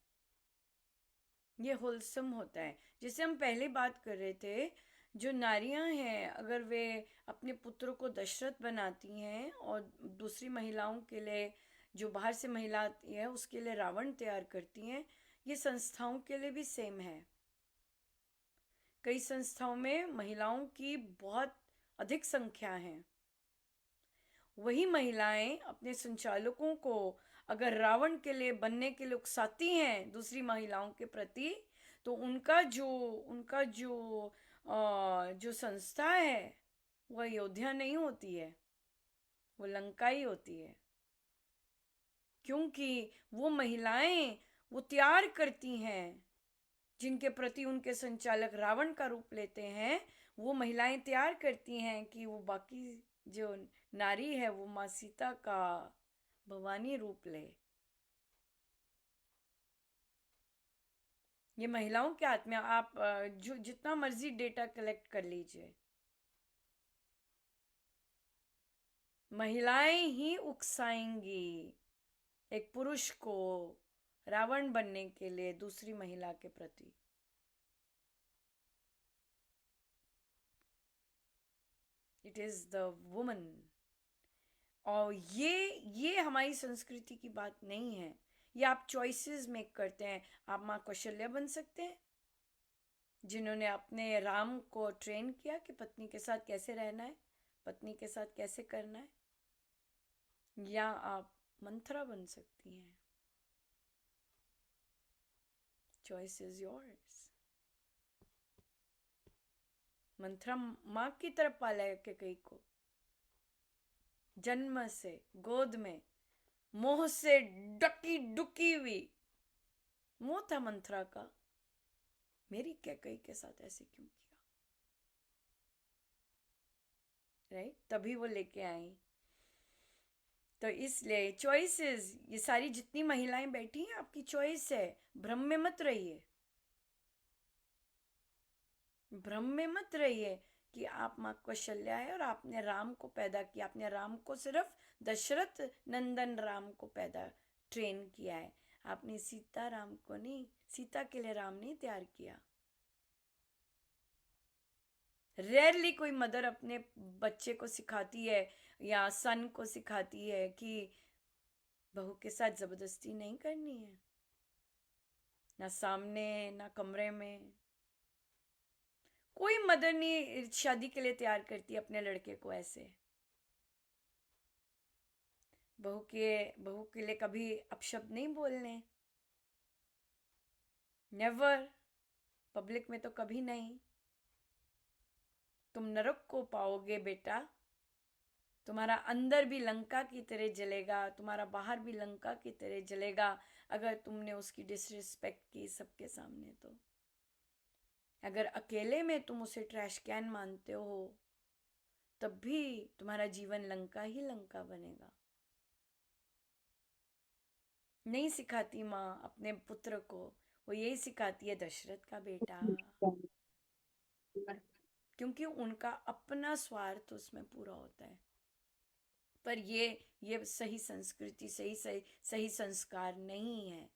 ये होलसम होता है। जैसे हम पहले बात कर रहे थे, जो नारियां हैं अगर वे अपने पुत्र को दशरथ बनाती हैं और दूसरी महिलाओं के लिए, जो बाहर से महिला आती है उसके लिए रावण तैयार करती हैं, ये संस्थाओं के लिए भी सेम है। कई संस्थाओं में महिलाओं की बहुत अधिक संख्या है, वही महिलाएं अपने संचालकों को अगर रावण के लिए बनने के लिए उकसाती हैं दूसरी महिलाओं के प्रति, तो उनका जो संस्था है वह अयोध्या नहीं होती है, वो लंका ही होती है। क्योंकि वो महिलाएं वो तैयार करती हैं, जिनके प्रति उनके संचालक रावण का रूप लेते हैं, वो महिलाएं तैयार करती हैं कि वो बाकी जो नारी है वो माँ सीता का भवानी रूप ले। ये महिलाओं के हाथ में। आप जो जितना मर्जी डेटा कलेक्ट कर लीजिए, महिलाएं ही उकसाएंगी एक पुरुष को रावण बनने के लिए दूसरी महिला के प्रति। It is the woman. और ये हमारी संस्कृति की बात नहीं है। ये आप चॉइसेस मेक करते हैं। आप माँ कौशल्या बन सकते हैं, जिन्होंने अपने राम को ट्रेन किया कि पत्नी के साथ कैसे रहना है, पत्नी के साथ कैसे करना है। या आप मंथरा बन सकती हैं। Choice is yours. मंथरा माँ की तरफ पाला है कैकेयी को, जन्म से गोद में, मोह से डकी डुकी हुई। मोह था मंथरा का, मेरी कैकेयी के साथ ऐसे क्यों किया, राइट? तभी वो लेके आई। तो इसलिए चॉइसेस, ये सारी जितनी महिलाएं बैठी हैं आपकी चॉइस है। भ्रम में मत रहिए, भ्रम में मत रहिए कि आप माँ कौशल्या है और आपने राम को पैदा किया। आपने राम को सिर्फ दशरथ नंदन राम को पैदा ट्रेन किया है, आपने सीता राम को नहीं, सीता के लिए राम नहीं तैयार किया। रेयरली कोई मदर अपने बच्चे को सिखाती है या सन को सिखाती है कि बहू के साथ जबरदस्ती नहीं करनी है, ना सामने ना कमरे में। कोई मदर नहीं शादी के लिए तैयार करती अपने लड़के को ऐसे। बहू के लिए कभी अपशब्द नहीं बोलने, नेवर। पब्लिक में तो कभी नहीं। तुम नरक को पाओगे बेटा, तुम्हारा अंदर भी लंका की तरह जलेगा, तुम्हारा बाहर भी लंका की तरह जलेगा अगर तुमने उसकी डिसरिस्पेक्ट की सबके सामने। तो अगर अकेले में तुम उसे ट्रैश कैन मानते हो, तब भी तुम्हारा जीवन लंका ही लंका बनेगा। नहीं सिखाती माँ अपने पुत्र को, वो यही सिखाती है दशरथ का बेटा, क्योंकि उनका अपना स्वार्थ उसमें पूरा होता है। पर ये सही संस्कृति, सही सही सही संस्कार नहीं है।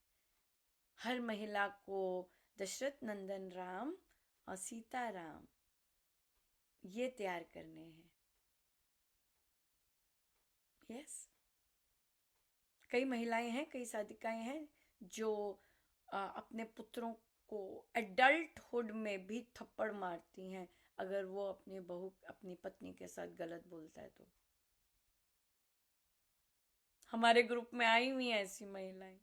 हर महिला को दशरथ नंदन राम और सीता राम ये तैयार करने हैं। यस, कई महिलाएं हैं, कई साधिकाएं हैं जो अपने पुत्रों को एडल्टहुड में भी थप्पड़ मारती हैं अगर वो अपनी बहू, अपनी पत्नी के साथ गलत बोलता है तो। हमारे ग्रुप में आई हुई हैं ऐसी महिलाएं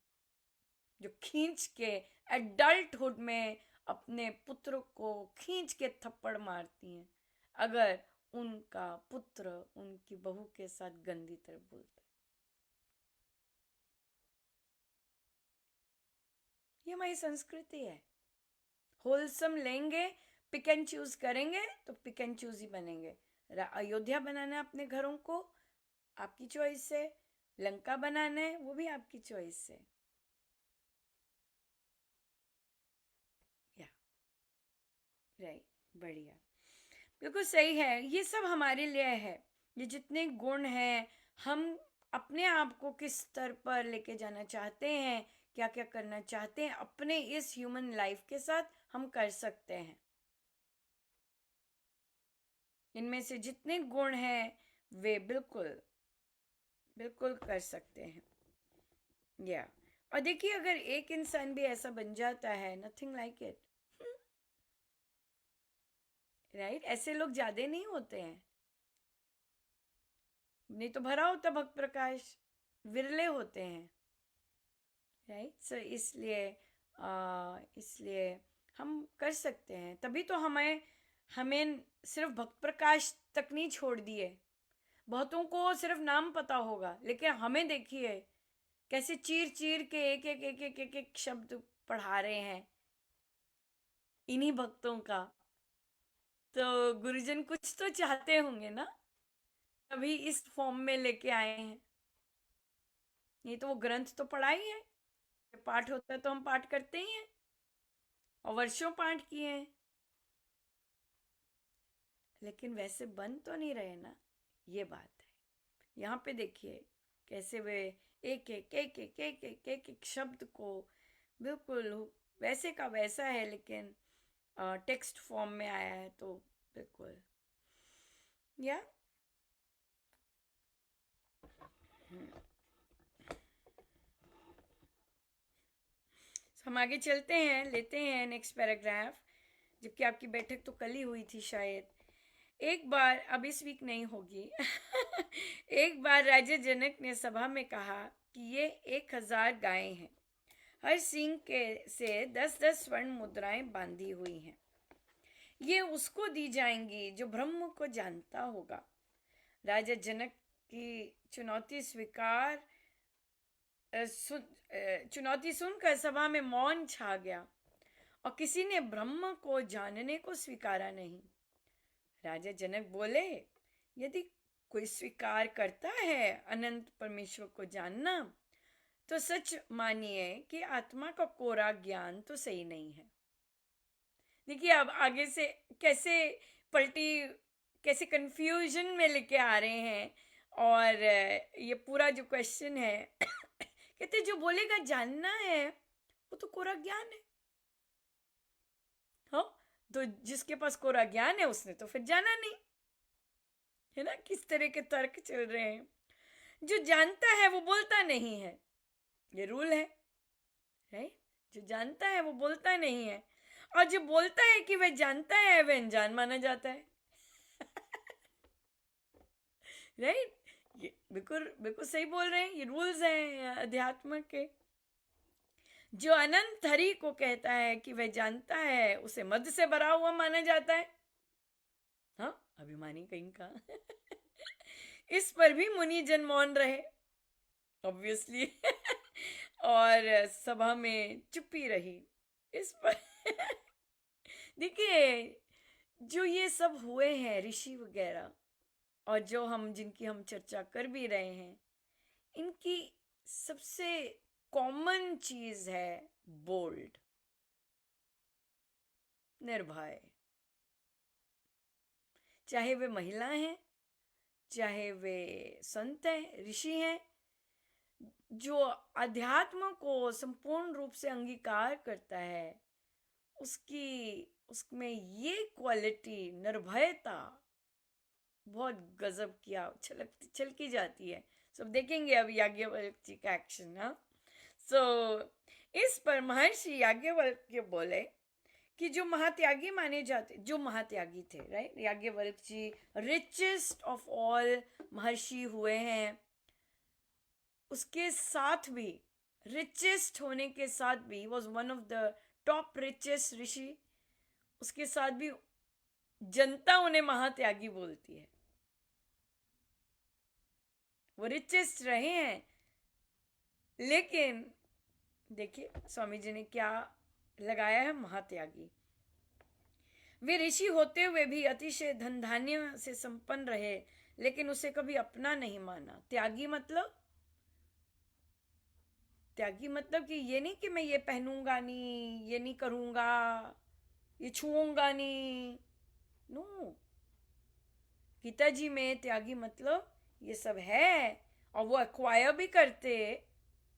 जो खींच के एडल्टहुड में अपने पुत्र को खींच के थप्पड़ मारती हैं अगर उनका पुत्र उनकी बहू के साथ गंदी तरह बोलता है। ये हमारी संस्कृति है। होलसम लेंगे, पिक एंड चूज करेंगे तो पिक एंड चूज ही बनेंगे। अयोध्या बनाना है अपने घरों को, आपकी चॉइस है। लंका बनाना है, वो भी आपकी चॉइस है। या राइट, बढ़िया, बिल्कुल सही है। ये सब हमारे लिए है। ये जितने गुण हैं, हम अपने आप को किस स्तर पर लेके जाना चाहते हैं, क्या क्या करना चाहते हैं अपने इस ह्यूमन लाइफ के साथ, हम कर सकते हैं। इनमें से जितने गुण हैं वे बिल्कुल बिल्कुल कर सकते हैं। या और देखिए, अगर एक इंसान भी ऐसा बन जाता है, नथिंग लाइक इट, राइट। ऐसे लोग ज्यादा नहीं होते हैं, नहीं तो भरा होता भक्त प्रकाश, विरले होते हैं, राइट। सो इसलिए हम कर सकते हैं। तभी तो हमें हमें सिर्फ भक्त प्रकाश तक नहीं छोड़ दिए। बहुतों को सिर्फ नाम पता होगा, लेकिन हमें देखिए कैसे चीर चीर के एक एक एक एक एक, एक शब्द पढ़ा रहे हैं इन्हीं भक्तों का। तो गुरुजन कुछ तो चाहते होंगे ना, तभी इस फॉर्म में लेके आए हैं। नहीं तो वो ग्रंथ तो पढ़ा ही है, पाठ होता है तो हम पाठ करते ही हैं और वर्षों पाठ किए हैं, लेकिन वैसे बन तो नहीं रहे ना। ये बात है। यहाँ पे देखिए कैसे वे एक एक एक एक एक एक एक एक शब्द को बिल्कुल वैसे का वैसा है, लेकिन टेक्स्ट फॉर्म में आया है तो बिल्कुल। या हम आगे चलते हैं, लेते हैं नेक्स्ट पैराग्राफ। जबकि आपकी बैठक तो कल ही हुई थी शायद। एक बार, अब इस वीक नहीं होगी एक बार राजा जनक ने सभा में कहा कि ये 1000 गायें हैं, हर सींग के से 10-10 स्वर्ण मुद्राएं बांधी हुई हैं। ये उसको दी जाएंगी जो ब्रह्म को जानता होगा। राजा जनक की चुनौती सुनकर सभा में मौन छा गया और किसी ने ब्रह्म को जानने को स्वीकारा नहीं। राजा जनक बोले, यदि कोई स्वीकार करता है अनंत परमेश्वर को जानना, तो सच मानिए कि आत्मा का कोरा ज्ञान तो सही नहीं है। देखिए अब आगे से कैसे पलटी, कैसे कंफ्यूजन में लेके आ रहे हैं। और ये पूरा जो क्वेश्चन है कहते जो बोलेगा जानना है वो तो कोरा ज्ञान है। हाँ, तो जिसके पास कोरा ज्ञान है उसने तो फिर जाना नहीं, है ना। किस तरह के तर्क चल रहे हैं। जो जानता है वो बोलता नहीं है, ये रूल है, राइट। जो जानता है वो बोलता नहीं है, और जो बोलता है कि वह जानता है वह अनजान माना जाता है राइट। ये बिल्कुल बिल्कुल सही बोल रहे हैं। ये रूल्स हैं अध्यात्म के। जो अनंत हरि को कहता है कि वह जानता है, उसे मद से भरा हुआ माना जाता है। हाँ, अभिमानी कहीं का इस पर भी मुनि जन मौन रहे, ऑब्वियसली और सभा में चुप्पी रही इस पर देखिए, जो ये सब हुए हैं ऋषि वगैरह, और जो जिनकी हम चर्चा कर भी रहे हैं, इनकी सबसे कॉमन चीज है बोल्ड, निर्भय। चाहे वे महिला हैं, चाहे वे संत हैं, ऋषि हैं, जो अध्यात्म को संपूर्ण रूप से अंगीकार करता है, उसमें ये क्वालिटी निर्भयता बहुत गजब किया, छलकी जाती है। सब देखेंगे अब याज्ञवल्क्य जी का एक्शन। हाँ, सो इस पर महर्षि याज्ञवल्क्य बोले कि जो महात्यागी माने जाते, जो महात्यागी थे, right, Yajnavalkya ji richest of all Maharshi हुए हैं, उसके साथ भी, रिचेस्ट होने के साथ भी, was one of the top richest rishi, उसके साथ भी जनता उन्हें महात्यागी बोलती है। वो रिचेस्ट रहे हैं, लेकिन देखिए स्वामी जी ने क्या लगाया है, महात्यागी। वे ऋषि होते हुए भी अतिशय धन धान्य से संपन्न रहे, लेकिन उसे कभी अपना नहीं माना। त्यागी मतलब, त्यागी मतलब कि ये नहीं कि मैं ये पहनूंगा नहीं, ये नहीं करूंगा, ये छूऊंगा नहीं। नो, गीता जी में त्यागी मतलब ये सब है, और वो अक्वायर भी करते।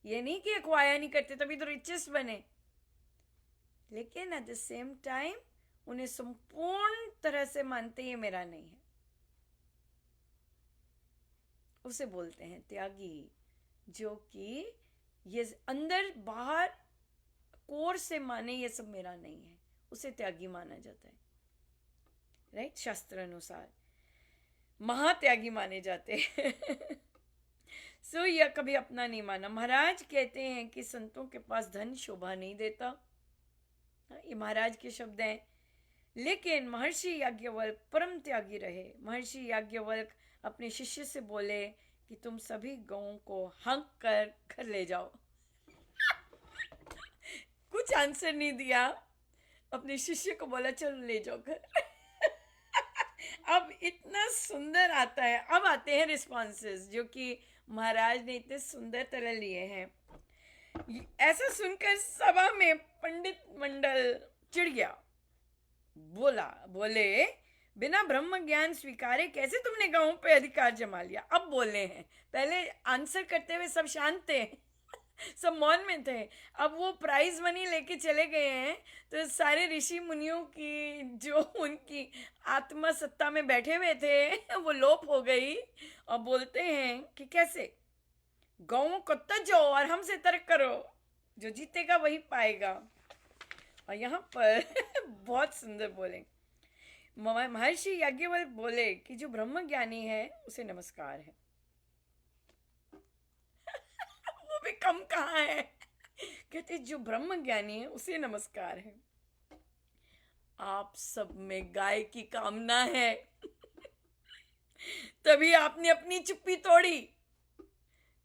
ये नहीं कि अक्वायर नहीं करते तभी तो रिचेस्ट बने, लेकिन एट द सेम टाइम उन्हें संपूर्ण तरह से मानते ये मेरा नहीं है, उसे बोलते हैं त्यागी। जो कि ये अंदर बाहर कोर से माने ये सब मेरा नहीं है, उसे त्यागी माना जाता है, राइट, शास्त्र अनुसार महात्यागी माने जाते हैं। सो यह कभी अपना नहीं माना। महाराज कहते हैं कि संतों के पास धन शोभा नहीं देता, ये महाराज के शब्द हैं। लेकिन महर्षि याज्ञवल्क्य परम त्यागी रहे। महर्षि याज्ञवल्क्य अपने शिष्य से बोले कि तुम सभी गौं को हंक कर घर ले जाओ। कुछ आंसर नहीं दिया, अपने शिष्य को बोला चलो ले जाओ घर। अब इतना सुंदर आता है, अब आते हैं रिस्पॉन्सेस जो कि महाराज ने इतने सुंदर तरह लिए हैं। ऐसा सुनकर सभा में पंडित मंडल चिढ़ गया। बोले बिना ब्रह्म ज्ञान स्वीकारे कैसे तुमने गांवों पे अधिकार जमा लिया। अब बोले हैं, पहले आंसर करते हुए सब शांत थे, सब मौन में थे। अब वो प्राइज मनी लेके चले गए हैं, तो सारे ऋषि मुनियों की जो उनकी आत्मा सत्ता में बैठे हुए थे वो लोप हो गई, और बोलते हैं कि कैसे गौं को तजो और हमसे तर्क करो, जो जीतेगा वही पाएगा। और यहाँ पर बहुत सुंदर बोले, महर्षि याज्ञवल्क्य बोले कि जो ब्रह्म ज्ञानी है उसे नमस्कार है। वो भी कम कहाँ है, कहते जो ब्रह्म ज्ञानी है उसे नमस्कार है। आप सब में गाय की कामना है, तभी आपने अपनी चुप्पी तोड़ी।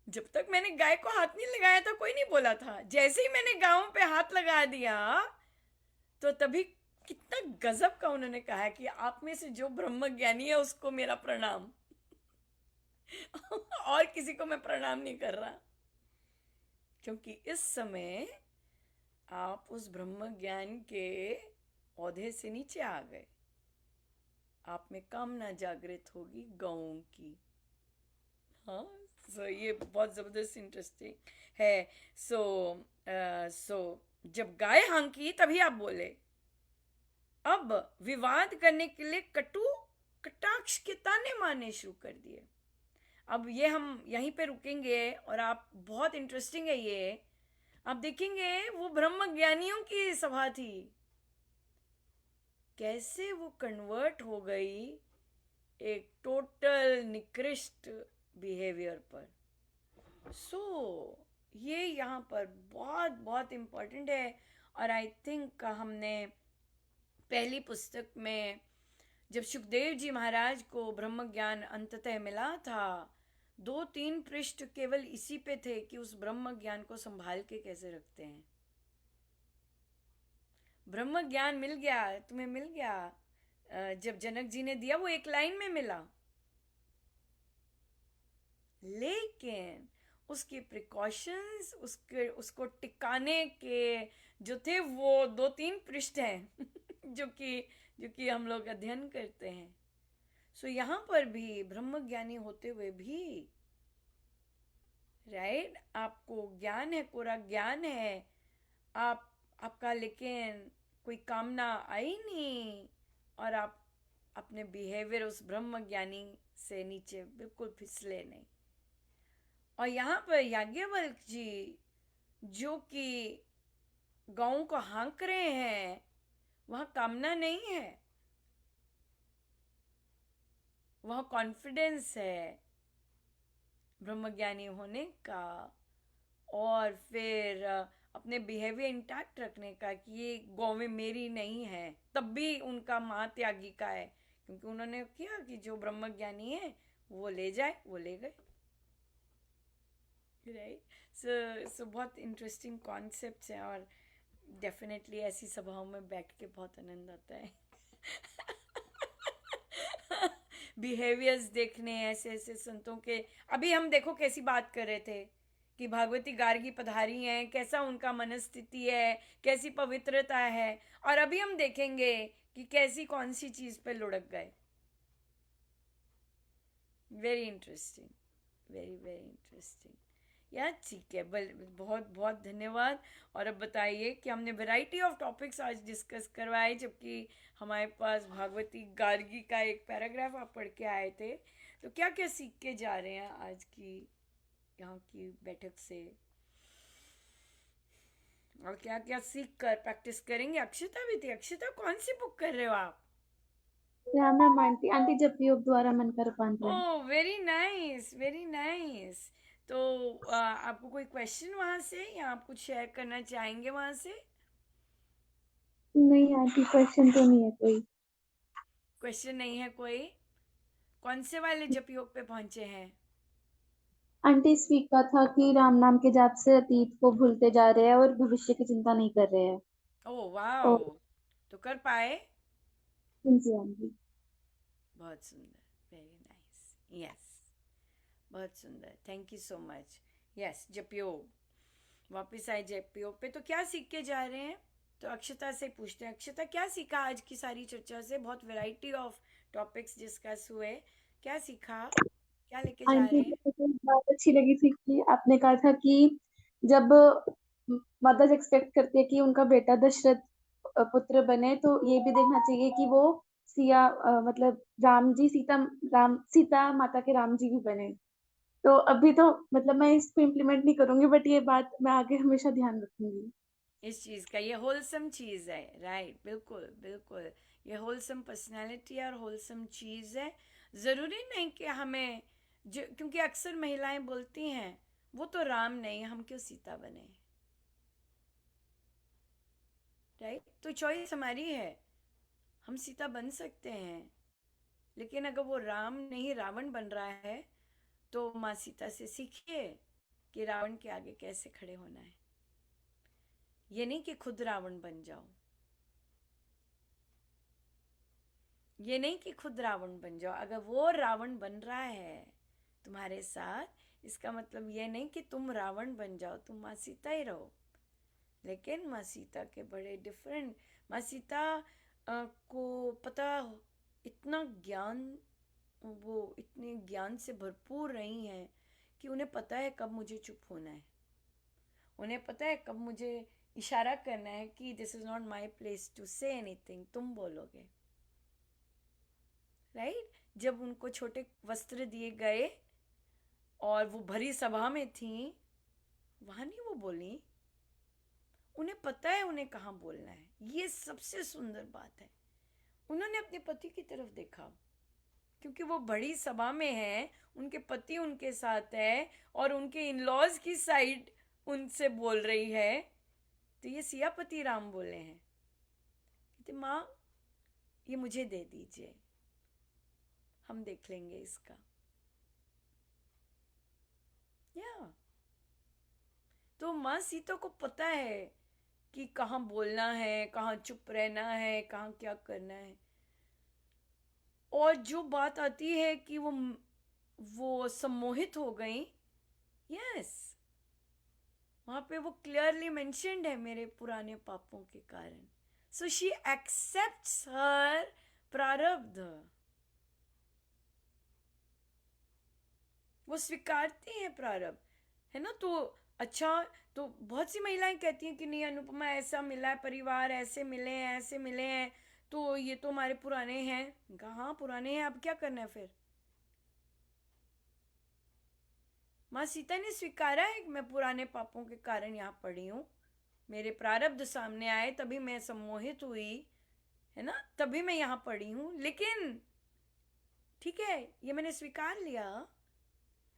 जब तक मैंने गाय को हाथ नहीं लगाया था कोई नहीं बोला था, जैसे ही मैंने गांव पे हाथ लगा दिया तो तभी कितना गजब का उन्होंने कहा कि आप में से जो ब्रह्म ज्ञानी है उसको मेरा प्रणाम। और किसी को मैं प्रणाम नहीं कर रहा, क्योंकि इस समय आप उस ब्रह्म ज्ञान के औधे से नीचे आ गए। आप में कामना जागृत होगी गौं की। हाँ, सो ये बहुत जबरदस्त इंटरेस्टिंग है। सो जब गाय हांकी तभी आप बोले। अब विवाद करने के लिए कटाक्ष के ताने मारने शुरू कर दिए। अब ये हम यहीं पे रुकेंगे, और आप बहुत इंटरेस्टिंग है ये। आप देखेंगे वो ब्रह्म ज्ञानियों की सभा थी, कैसे वो कन्वर्ट हो गई एक टोटल निकृष्ट बिहेवियर पर। ये यहाँ पर बहुत बहुत इम्पोर्टेंट है। और आई थिंक हमने पहली पुस्तक में जब सुखदेव जी महाराज को ब्रह्म ज्ञान अंततः मिला था, 2-3 पृष्ठ केवल इसी पे थे कि उस ब्रह्म ज्ञान को संभाल के कैसे रखते हैं। ब्रह्म ज्ञान मिल गया, तुम्हें मिल गया। जब जनक जी ने दिया वो एक लाइन में मिला, लेकिन उसके प्रिकॉशंस, उसको टिकाने के जो थे वो 2-3 पृष्ठ हैं जो कि हम लोग अध्ययन करते हैं। यहाँ पर भी ब्रह्म ज्ञानी होते हुए भी, राइट, आपको ज्ञान है, कोरा ज्ञान है, आपका लेकिन कोई कामना आई नहीं, और आप अपने बिहेवियर उस ब्रह्म ज्ञानी से नीचे बिल्कुल फिसले नहीं। और यहाँ पर याज्ञवल्क जी जो कि गाँव को हाँक रहे हैं, वहाँ कामना नहीं है, वहाँ कॉन्फिडेंस है ब्रह्मज्ञानी होने का, और फिर अपने बिहेवियर इंटैक्ट रखने का कि ये गौवें मेरी नहीं है, तब भी उनका माँ त्यागी का है, क्योंकि उन्होंने किया कि जो ब्रह्मज्ञानी है वो ले जाए, वो ले गए। राइट। सो बहुत इंटरेस्टिंग कॉन्सेप्ट्स हैं, और डेफिनेटली ऐसी सभाओं में बैठ के बहुत आनंद आता है। बिहेवियर्स देखने ऐसे ऐसे संतों के। अभी हम देखो कैसी बात कर रहे थे कि भागवती गार्गी पधारी हैं, कैसा उनका मनस्थिति है, कैसी पवित्रता है, और अभी हम देखेंगे कि कैसी कौन सी चीज पे लुढ़क गए। Very interesting, very very interesting. यार ठीक है, बहुत बहुत धन्यवाद। और अब बताइए कि हमने वैरायटी ऑफ टॉपिक्स आज डिस्कस करवाए, जबकि हमारे पास भागवती गार्गी का एक पैराग्राफ आप पढ़ के आए थे। तो क्या क्या सीख के जा रहे हैं आज की यहाँ की बैठक से, और क्या क्या सीख कर प्रैक्टिस करेंगे? अक्षता भी थी। अक्षता, कौन सी बुक कर रहे हो आप? या मैम आंटी आंटी जपी योग द्वारा मनकर रूपांतरण। Oh very nice, very nice. तो आपको कोई क्वेश्चन वहां से, या आप कुछ शेयर करना चाहेंगे वहां से? नहीं आंटी क्वेश्चन तो नहीं है कोई। क्वेश्चन नहीं है कोई? कौन से वाले जप योग पे पहुंचे हैं? आंटी स्पीक का था कि राम नाम के जाप से अतीत को भूलते जा रहे हैं और भविष्य की चिंता नहीं कर रहे हैं। Oh wow. और तो कर पाए? जी आंटी। बहुत सुंदर, वेरी नाइस। यस, बहुत सुंदर, thank you so much. Yes, जप योग। वापिस आए जप योग पे। तो क्या सीख के जा रहे हैं? तो अक्षता से पूछते हैं। अक्षता, क्या सीखा आज की सारी चर्चा से? बहुत वैरायटी ऑफ टॉपिक्स डिस्कस हुए, क्या सीखा, क्या लेके जा आंटी रहे हैं? मुझे एक बात अच्छी लगी थी कि आपने कहा था कि जब मदर्स एक्सपेक्ट करती है कि उनका बेटा दशरथ पुत्र बने, तो ये भी देखना चाहिए कि वो सिया मतलब राम जी सीता माता के राम जी भी बने। तो अभी तो मतलब मैं इसको इम्प्लीमेंट नहीं करूंगी, बट ये बात मैं आगे हमेशा ध्यान रखूंगी। इस चीज का, ये होलसम चीज है। राइट, बिल्कुल बिल्कुल। ये होलसम पर्सनालिटी और होलसम चीज है। जरूरी नहीं कि हमें जो, क्योंकि अक्सर महिलाएं बोलती हैं वो तो राम नहीं, हम क्यों सीता बने। राइट, तो चॉइस हमारी है, हम सीता बन सकते हैं, लेकिन अगर वो राम नहीं रावण बन रहा है, तो माँ सीता से सीखिए कि रावण के आगे कैसे खड़े होना है। ये नहीं कि खुद रावण बन जाओ, ये नहीं कि खुद रावण बन जाओ। अगर वो रावण बन रहा है तुम्हारे साथ, इसका मतलब ये नहीं कि तुम रावण बन जाओ, तुम माँ सीता ही रहो। लेकिन माँ सीता के बड़े डिफरेंट, माँ सीता को पता, इतना ज्ञान, वो इतने ज्ञान से भरपूर रही हैं कि उन्हें पता है कब मुझे चुप होना है, उन्हें पता है कब मुझे इशारा करना है कि this is not my place to say anything, तुम बोलोगे। राइट। जब उनको छोटे वस्त्र दिए गए और वो भरी सभा में थी, वहां नहीं वो बोली, उन्हें पता है उन्हें कहाँ बोलना है। ये सबसे सुंदर बात है। उन्होंने अपने पति की तरफ देखा, क्योंकि वो बड़ी सभा में है, उनके पति उनके साथ है, और उनके इन लॉज की साइड उनसे बोल रही है। तो ये सियापति राम बोले हैं, कहते माँ ये मुझे दे दीजिए, हम देख लेंगे इसका। या तो माँ सीता को पता है कि कहाँ बोलना है, कहाँ चुप रहना है, कहाँ क्या करना है। और जो बात आती है कि वो सम्मोहित हो गई, यस, वहां पे वो क्लियरली मेंशन्ड है, मेरे पुराने पापों के कारण। सो शी एक्सेप्ट्स हर प्रारब्ध, वो स्वीकारती हैं प्रारब्ध, है ना। तो अच्छा, तो बहुत सी महिलाएं कहती हैं कि नहीं अनुपमा, ऐसा मिला है, परिवार ऐसे मिले हैं, ऐसे मिले हैं, तो ये तो हमारे पुराने हैं। कहा हाँ पुराने हैं, अब क्या करना है फिर। माँ सीता ने स्वीकारा है कि मैं पुराने पापों के कारण यहाँ पड़ी हूँ, मेरे प्रारब्ध सामने आए तभी मैं सम्मोहित हुई, है ना, तभी मैं यहाँ पड़ी हूँ, लेकिन ठीक है ये मैंने स्वीकार लिया।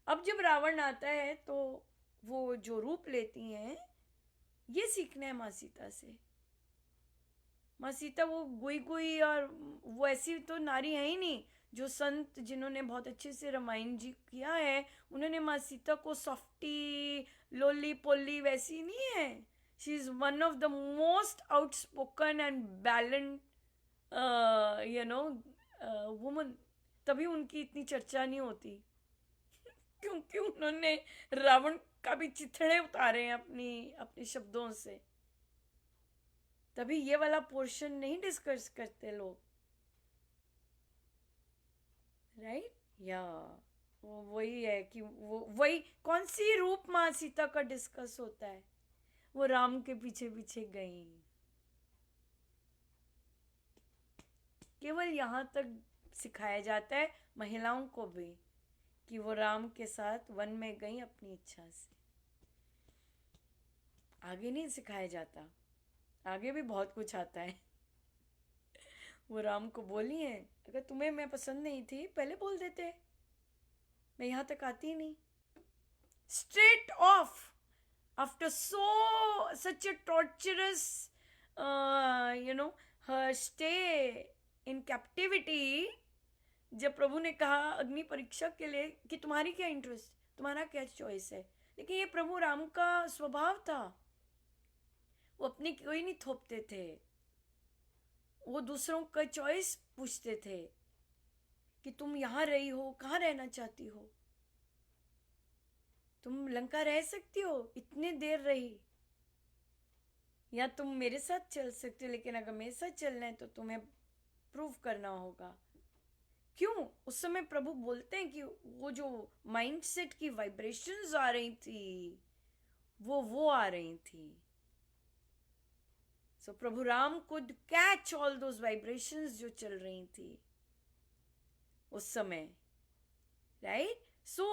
अब जब रावण आता है तो वो जो रूप लेती हैं, ये सीखना है माँ सीता से। माँ सीता वो गुई गुई और वो ऐसी तो नारी है ही नहीं। जो संत जिन्होंने बहुत अच्छे से रामायण जी किया है, उन्होंने माँ सीता को सॉफ्टी लोली पोली वैसी नहीं है। She is one of the most outspoken and valiant you know woman. तभी उनकी इतनी चर्चा नहीं होती, क्योंकि उन्होंने रावण का भी चिथड़े उतारे हैं अपनी अपने शब्दों से। तभी ये वाला पोर्शन नहीं डिस्कस करते लोग, राइट। या वो वही है कि वो वही कौन सी रूप माँ सीता का डिस्कस होता है, वो राम के पीछे पीछे गई। केवल यहाँ तक सिखाया जाता है महिलाओं को भी कि वो राम के साथ वन में गई अपनी इच्छा से। आगे नहीं सिखाया जाता, आगे भी बहुत कुछ आता है। वो राम को बोली है, अगर तुम्हें मैं पसंद नहीं थी पहले बोल देते, मैं यहाँ तक आती ही नहीं। Straight of after such a torturous her stay in captivity, जब प्रभु ने कहा अग्नि परीक्षा के लिए कि तुम्हारी क्या इंटरेस्ट, तुम्हारा क्या चॉइस है, लेकिन ये प्रभु राम का स्वभाव था। वो अपनी कोई नहीं थोपते थे, वो दूसरों का चॉइस पूछते थे कि तुम यहाँ रही हो, कहाँ रहना चाहती हो, तुम लंका रह सकती हो, इतने देर रही, या तुम मेरे साथ चल सकते हो, लेकिन अगर मेरे साथ चलना है तो तुम्हें प्रूव करना होगा। क्यों उस समय प्रभु बोलते हैं कि वो जो माइंडसेट की वाइब्रेशंस आ रही थी वो आ रही थी। So Prabhu Ram could catch all those vibrations जो चल रही थी उस समय, राइट। सो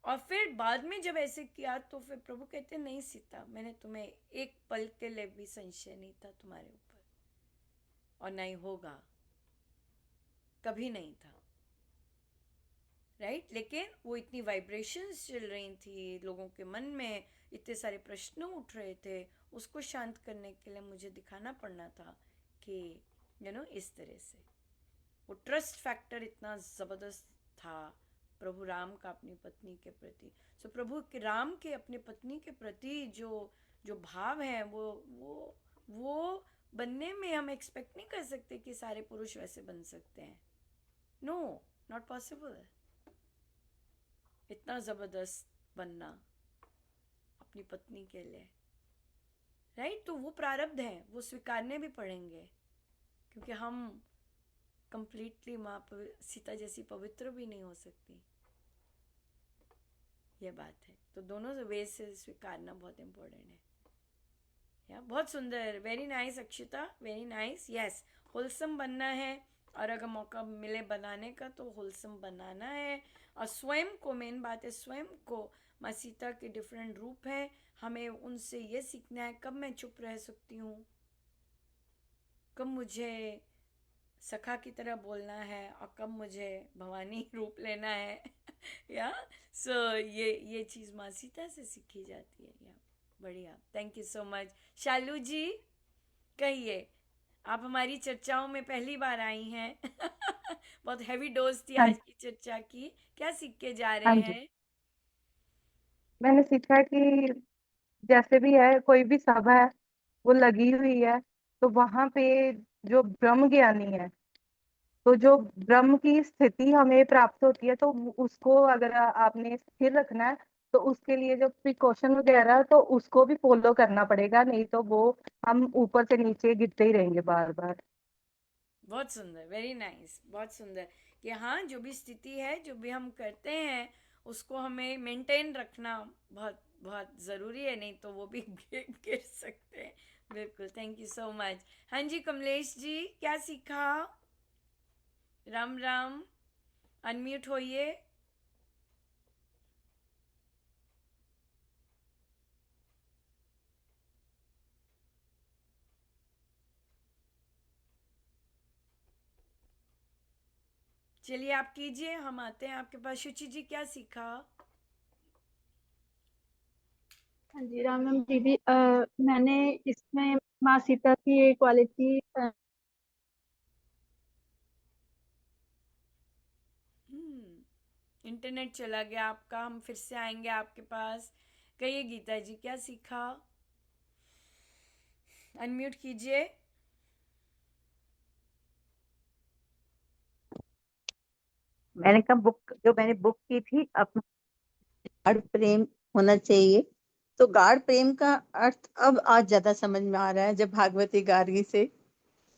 और फिर बाद में जब ऐसे किया तो फिर प्रभु कहते नहीं सीता, मैंने तुम्हें एक पल के लिए भी संशय नहीं था तुम्हारे ऊपर, और नहीं होगा, कभी नहीं था, राइट। लेकिन वो इतनी वाइब्रेशंस चल रही थी, लोगों के मन में इतने सारे प्रश्न उठ रहे थे, उसको शांत करने के लिए मुझे दिखाना पड़ना था कि इस तरह से वो ट्रस्ट फैक्टर इतना ज़बरदस्त था प्रभु राम का अपनी पत्नी के प्रति। सो प्रभु के राम के अपने पत्नी के प्रति जो जो भाव है वो बनने में हम एक्सपेक्ट नहीं कर सकते कि सारे पुरुष वैसे बन सकते हैं। No, not possible. इतना ज़बरदस्त बनना अपनी पत्नी के लिए, राइट। तो वो प्रारब्ध है, वो स्वीकारने भी पड़ेंगे, क्योंकि हम कंप्लीटली माँ सीता जैसी पवित्र भी नहीं हो सकती, ये बात है। तो दोनों वे से स्वीकारना बहुत इम्पोर्टेंट है। या बहुत सुंदर, very nice Akshita, very nice. Yes, wholesome बनना है, और अगर मौका मिले बनाने का तो होलसम बनाना है। और स्वयं को, मेन बात है स्वयं को, माँ सीता के डिफरेंट रूप हैं, हमें उनसे ये सीखना है कब मैं चुप रह सकती हूँ, कब मुझे सखा की तरह बोलना है, और कब मुझे भवानी रूप लेना है। या ये चीज़ माँ सीता से सीखी जाती है। या बढ़िया, थैंक यू सो मच। शालू जी कहिए, आप हमारी चर्चाओं में पहली बार आई हैं। बहुत हैवी डोज थी हाँ आज जी। की चर्चा की, क्या सीख के जा हाँ रहे जी, हैं? मैंने सीखा कि जैसे भी है, कोई भी सभा है वो लगी हुई है, तो वहां पे जो ब्रह्म ज्ञानी है, तो जो ब्रह्म की स्थिति हमें प्राप्त होती है, तो उसको अगर आपने स्थिर रखना है, तो उसके लिए जो प्रिकॉशन वगैरह है, तो उसको भी फॉलो करना पड़ेगा, नहीं तो वो हम ऊपर से नीचे गिरते ही रहेंगे बार बार। बहुत सुंदर, वेरी नाइस, बहुत सुंदर। कि हाँ, जो भी स्थिति है, जो भी हम करते हैं, उसको हमें मेंटेन रखना बहुत बहुत ज़रूरी है, नहीं तो वो भी गिर गिर सकते हैं। बिल्कुल, थैंक यू सो मच। हाँ जी, कमलेश जी, क्या सीखा? राम राम, अनम्यूट होइए। चलिए आप कीजिए, हम आते हैं आपके पास। शुचि जी, क्या सीखा? हाँ जी, राम राम दीदी। मैंने इसमें माँ सीता की एक क्वालिटी। इंटरनेट चला गया आपका, हम फिर से आएंगे आपके पास। कहिए गीता जी, क्या सीखा? अनम्यूट कीजिए। मैंने कहा बुक जो मैंने बुक की थी अपना गाढ़ प्रेम होना चाहिए। तो गाढ़ प्रेम का अर्थ अब आज ज्यादा समझ में आ रहा है, जब भागवती गार्गी से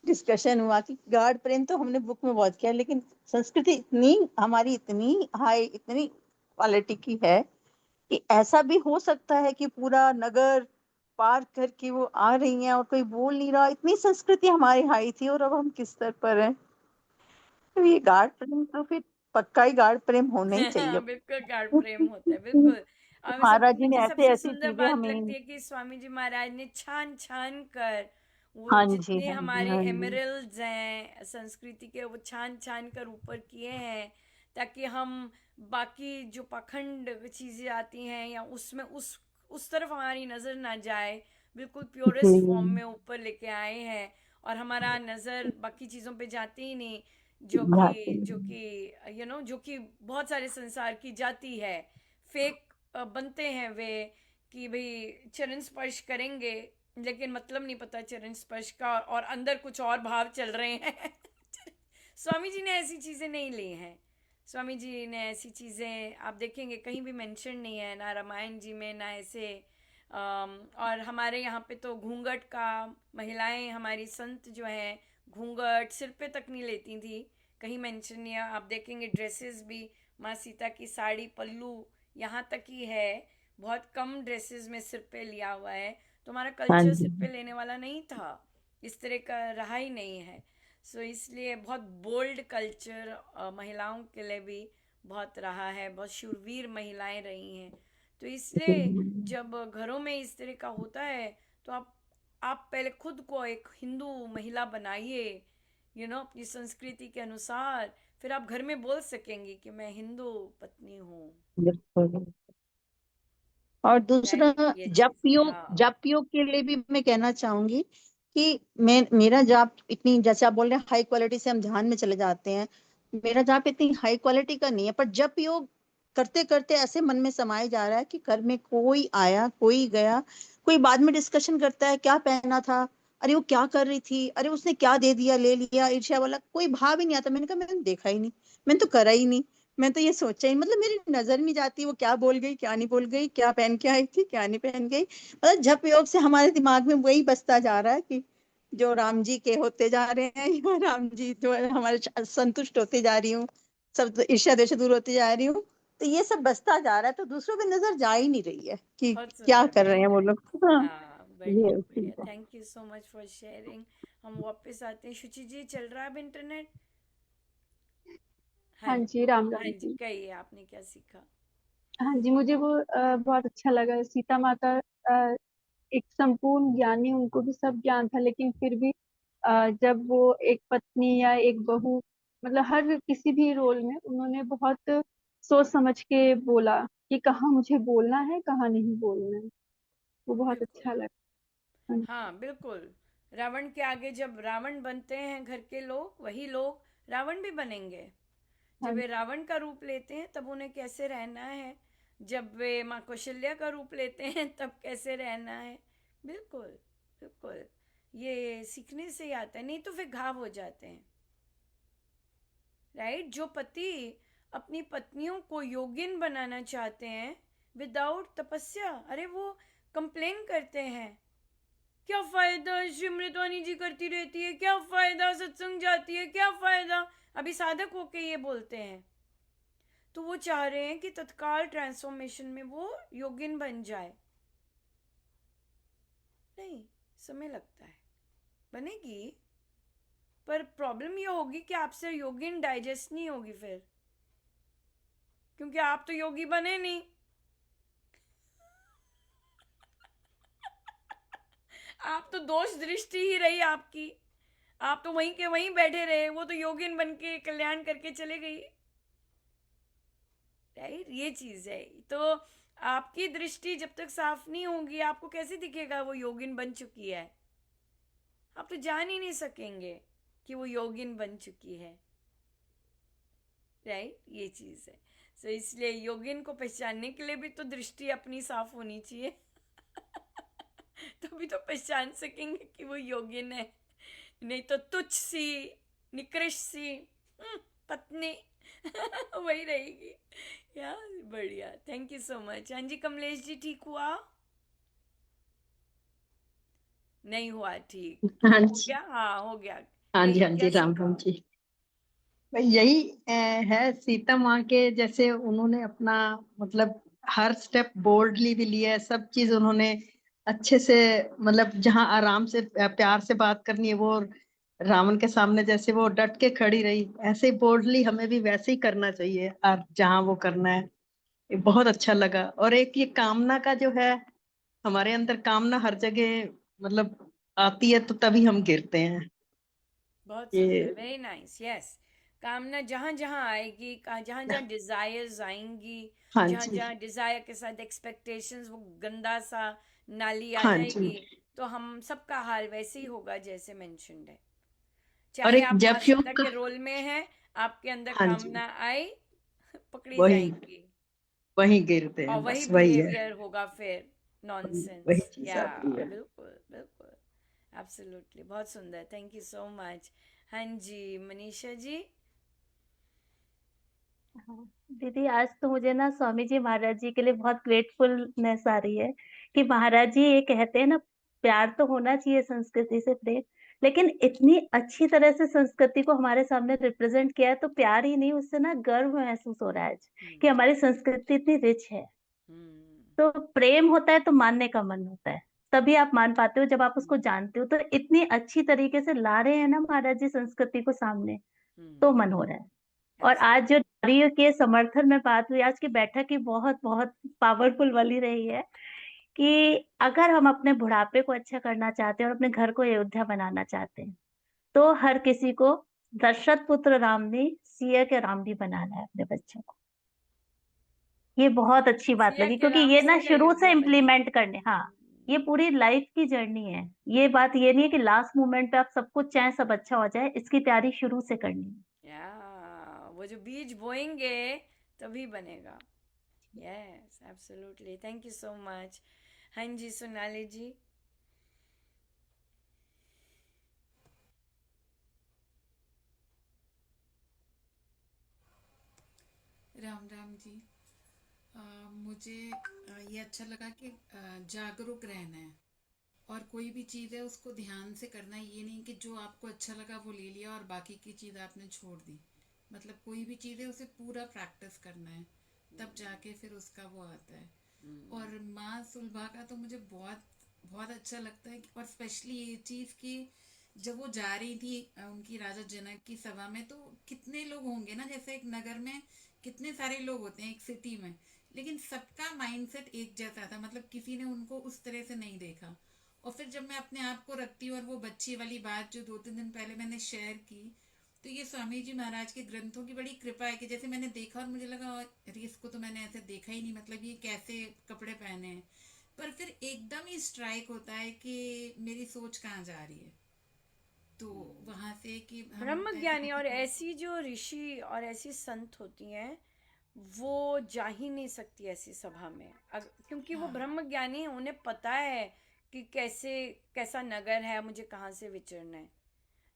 डिस्कशन हुआ कि गाढ़ प्रेम तो हमने बुक में बहुत किया, लेकिन संस्कृति इतनी हमारी इतनी हाई, इतनी क्वालिटी की है कि ऐसा भी हो सकता है कि पूरा नगर पार करके वो आ रही हैं और कोई बोल नहीं रहा। इतनी संस्कृति हमारी हाई थी और अब हम किस स्तर पर हैं। तो ये गाढ़ प्रेम तो फिर पक्का ही गाढ़ प्रेम होना ही चाहिए। बिल्कुल गाढ़ प्रेम होता है, बिल्कुल। और सब महाराज जी ने मुझे ऐसे सबसे ऐसी सुंदर चीजें बात लगती हमें। है कि स्वामी जी महाराज ने छान छान कर वो हाँ जी, जितने हाँ जी, हमारे हाँ जी। एमरल्ड्स हैं संस्कृति के, वो छान छान कर ऊपर किए हैं, ताकि हम बाकी जो पाखंड चीजें आती हैं या उसमें उस तरफ हमारी नजर ना जाए, बिल्कुल प्योरेस्ट फॉर्म जी, में ऊपर लेके आए हैं। और हमारा नजर बाकी चीजों पे जाती ही नहीं, बात- जो कि जो कि बहुत सारे संसार की जाती है। फेक बनते हैं वे, कि भाई चरण स्पर्श करेंगे लेकिन मतलब नहीं पता चरण स्पर्श का, और अंदर कुछ और भाव चल रहे हैं। स्वामी जी ने ऐसी चीजें नहीं ली हैं। स्वामी जी ने ऐसी चीजें आप देखेंगे कहीं भी मेंशन नहीं है, ना रामायण जी में, ना ऐसे। और हमारे यहाँ पे तो घूंघट का, महिलाएं हमारी संत जो हैं घूंघट सिर पे तक नहीं लेती थी, कहीं मेंशन नहीं है। आप देखेंगे ड्रेसेस भी, माँ सीता की साड़ी पल्लू यहाँ तक ही है, बहुत कम ड्रेसेस में सिर पे लिया हुआ है। तो हमारा हाँ कल्चर जी, सिर पे लेने वाला नहीं था, इस तरह का रहा ही नहीं है। सो इसलिए बहुत बोल्ड कल्चर महिलाओं के लिए भी बहुत रहा है, बहुत शूरवीर महिलाएं रही हैं। तो इसलिए जी, जब घरों में इस तरह का होता है, तो आप पहले खुद को एक हिंदू महिला बनाइए, अपनी संस्कृति के अनुसार। फिर आप घर में बोल सकेंगी कि मैं हिंदू पत्नी हूँ। बिल्कुल। और दूसरा, राइट, ये जाप चीज, योग, हाँ। जाप योग के लिए भी मैं कहना चाहूंगी कि मैं मेरा जाप इतनी, जैसे आप बोल रहे हैं हाई क्वालिटी से हम ध्यान में चले जाते हैं, मेरा जाप इतनी हाई क्वालिटी का नहीं है, पर जप योग करते करते ऐसे मन में समाया जा रहा है कि घर में कोई आया, कोई गया, कोई बाद में डिस्कशन करता है क्या पहना था, अरे वो क्या कर रही थी, अरे उसने क्या दे दिया, ले लिया, ईर्ष्या वाला कोई भाव ही नहीं आता। मैंने कहा मैंने देखा ही नहीं, मैंने तो करा ही नहीं, मैं तो ये सोचा ही, मतलब मेरी नजर नहीं जाती वो क्या बोल गई, क्या नहीं बोल गई, क्या पहन के आई थी, क्या नहीं पहन गई। मतलब जप योग से हमारे दिमाग में वही बसता जा रहा है कि जो राम जी के होते जा रहे हैं, या राम जी जो है हमारे संतुष्ट होते जा रही हूँ, सब ईर्ष्या द्वेष दूर होती जा रही हूँ। तो ये सब बसता जा रहा है, तो दूसरों पे नजर जा ही नहीं रही है कि बहुत क्या सुंदर, कर बहुत रहे हैं वो सुंदर। लोग। हाँ, हाँ, बढ़िया ये बढ़िया, चीज़ है। Thank you so much for sharing. हम वापस आते हैं। शुचि जी, चल रहा है अब इंटरनेट? हाँ। हाँ जी, राम हाँ राम जी, जी। कहिए आपने क्या सीखा? हाँ जी, मुझे वो बहुत अच्छा लगा। सीता माता एक संपूर्ण ज्ञानी, उनको भी सब ज्ञान था, लेकिन फिर भी जब वो एक पत्नी या एक बहू, मतलब हर किसी भी रोल में उन्होंने बहुत सोच समझ के बोला कि कहाँ मुझे बोलना है, कहाँ नहीं बोलना है। वो बहुत बिल्कुल। अच्छा लगा। हाँ हाँ, बिल्कुल। रावण के आगे जब रावण बनते हैं घर के लोग, वही लोग रावण भी बनेंगे। जब हाँ वे रावण का रूप लेते हैं तब उन्हें कैसे रहना है, जब वे माँ कौशल्या का रूप लेते हैं तब कैसे रहना है। बिल्कुल, बिल्कुल। ये सीखने से ही आता है, नहीं तो फिर घाव हो जाते हैं। राइट, जो पति अपनी पत्नियों को योगिन बनाना चाहते हैं विदाउट तपस्या, अरे वो कंप्लेन करते हैं, क्या फायदा श्री अमृतवाणी जी करती रहती है, क्या फायदा सत्संग जाती है, क्या फायदा। अभी साधक होके ये बोलते हैं। तो वो चाह रहे हैं कि तत्काल ट्रांसफॉर्मेशन में वो योगिन बन जाए। नहीं, समय लगता है, बनेगी। पर प्रॉब्लम ये होगी कि आपसे योगिन डाइजेस्ट नहीं होगी फिर, क्योंकि आप तो योगी बने नहीं। आप तो दोष दृष्टि ही रही आपकी, आप तो वहीं के वहीं बैठे रहे, वो तो योगिन बन के कल्याण करके चले गई। राइट, ये चीज है। तो आपकी दृष्टि जब तक साफ नहीं होगी, आपको कैसे दिखेगा वो योगिन बन चुकी है? आप तो जान ही नहीं सकेंगे कि वो योगिन बन चुकी है। राइट, ये चीज है। सो इसलिए योगिन को पहचानने के लिए भी तो दृष्टि अपनी साफ होनी चाहिए। तभी तो पहचान सकेंगे कि वो योगिन है, नहीं तो तुच्छ सी, निकृष्ट सी पत्नी वही रहेगी। या बढ़िया, थैंक यू सो मच। हाँ जी कमलेश जी, ठीक हुआ? नहीं हुआ ठीक? हाँ हो जी, गया? हाँ हो गया। हाँ जी, कहिए हाँ क्या जी, राम सीखा? राम जी। भाई यही है सीता माँ के, जैसे उन्होंने अपना मतलब हर स्टेप बोल्डली भी लिया है, सब चीज उन्होंने अच्छे से, मतलब जहाँ आराम से प्यार से बात करनी है वो रावण के सामने जैसे वो डट के खड़ी रही, ऐसे ही बोल्डली हमें भी वैसे ही करना चाहिए और जहाँ वो करना है। ये बहुत अच्छा लगा। और एक ये कामना का जो है, हमारे अंदर कामना हर जगह मतलब आती है तो तभी हम गिरते हैं। बहुत सुंदर, ये वेरी नाइस। यस, कामना जहाँ जहाँ आएगी, जहाँ जहाँ डिजायर्स आएंगी, हाँ जहाँ जी, जहाँ डिजायर के साथ एक्सपेक्टेशंस, वो गंदा सा नाली आ हाँ जी। जाएगी, तो हम सबका हाल वैसे ही होगा जैसे मेंशन्ड है। और चाहे एक आप जप माता योग, के रोल में हैं, आपके अंदर हाँ जी, कामना आई, पकड़ी वही जाएंगी, वही गिरते और हैं, वही बस वही है, बिहेवियर होगा फिर, वही नॉनसेंस। चीज या आती है। बिल्कुल बिल्कुल, एब्सोल्युटली, बहुत सुंदर, थैंक यू सो मच। हाँ जी मनीषा जी। हाँ, दीदी आज तो मुझे ना स्वामी जी महाराज जी के लिए बहुत ग्रेटफुलनेस आ रही है कि महाराज जी ये कहते हैं ना, प्यार तो होना चाहिए संस्कृति से प्रेम, लेकिन इतनी अच्छी तरह से संस्कृति को हमारे सामने रिप्रेजेंट किया है, तो प्यार ही नहीं, उससे ना गर्व महसूस हो रहा है आज कि हम्म हमारी संस्कृति इतनी रिच है। हम्म तो प्रेम होता है तो मानने का मन होता है, तभी आप मान पाते हो जब आप उसको जानते हो। तो इतनी अच्छी तरीके से ला रहे हैं ना महाराज जी संस्कृति को सामने, तो मन हो रहा है। और आज जो नारियों के समर्थन में बात हुई, आज की बैठक ही बहुत बहुत पावरफुल वाली रही है कि अगर हम अपने बुढ़ापे को अच्छा करना चाहते हैं और अपने घर को अयोध्या बनाना चाहते हैं, तो हर किसी को दशरथ पुत्र राम ने सिया के राम भी बनाना है अपने बच्चों को। ये बहुत अच्छी बात सिया लगी, के क्योंकि राम ये से ना ही शुरू से अयोध्या बनेगी। इम्प्लीमेंट करने, हाँ, ये पूरी लाइफ की जर्नी है। ये बात ये नहीं है कि लास्ट मोमेंट पे आप सब कुछ चाहे सब अच्छा हो जाए, इसकी तैयारी शुरू से करनी है। या वो जो बीज बोएंगे तभी बनेगा। Yes absolutely, thank you so much. हाँ जी सोनाली जी। राम राम जी। मुझे ये अच्छा लगा कि जागरूक रहना है, और कोई भी चीज़ है उसको ध्यान से करना है। ये नहीं कि जो आपको अच्छा लगा वो ले लिया और बाकी की चीज़ आपने छोड़ दी। मतलब कोई भी चीज़ है उसे पूरा प्रैक्टिस करना है, तब जाके फिर उसका वो आता है। और माँ सुलभा का तो मुझे बहुत बहुत अच्छा लगता है, और स्पेशली ये चीज़ कि जब वो जा रही थी उनकी राजा जनक की सभा में, तो कितने लोग होंगे ना, जैसे एक नगर में कितने सारे लोग होते हैं एक सिटी में, लेकिन सबका माइंडसेट एक जैसा था। मतलब किसी ने उनको उस तरह से नहीं देखा। और फिर जब मैं अपने आप को रखती हूँ, और वो बच्ची वाली बात जो 2-3 दिन पहले मैंने शेयर की, तो ये स्वामी जी महाराज के ग्रंथों की बड़ी कृपा है कि जैसे मैंने देखा और मुझे लगा अरे इसको तो मैंने ऐसे देखा ही नहीं, मतलब ये कैसे कपड़े पहने हैं। पर फिर एकदम ही स्ट्राइक होता है कि मेरी सोच कहाँ जा रही है। तो वहां से कि हम ब्रह्म ऐसे ज्ञानी किसी और को। ऐसी जो ऋषि और ऐसी संत होती हैं, वो जा ही नहीं सकती ऐसी सभा में, क्योंकि वो हाँ ब्रह्म ज्ञानी है, उन्हें पता है कि कैसे, कैसा नगर है, मुझे कहाँ से विचरना है।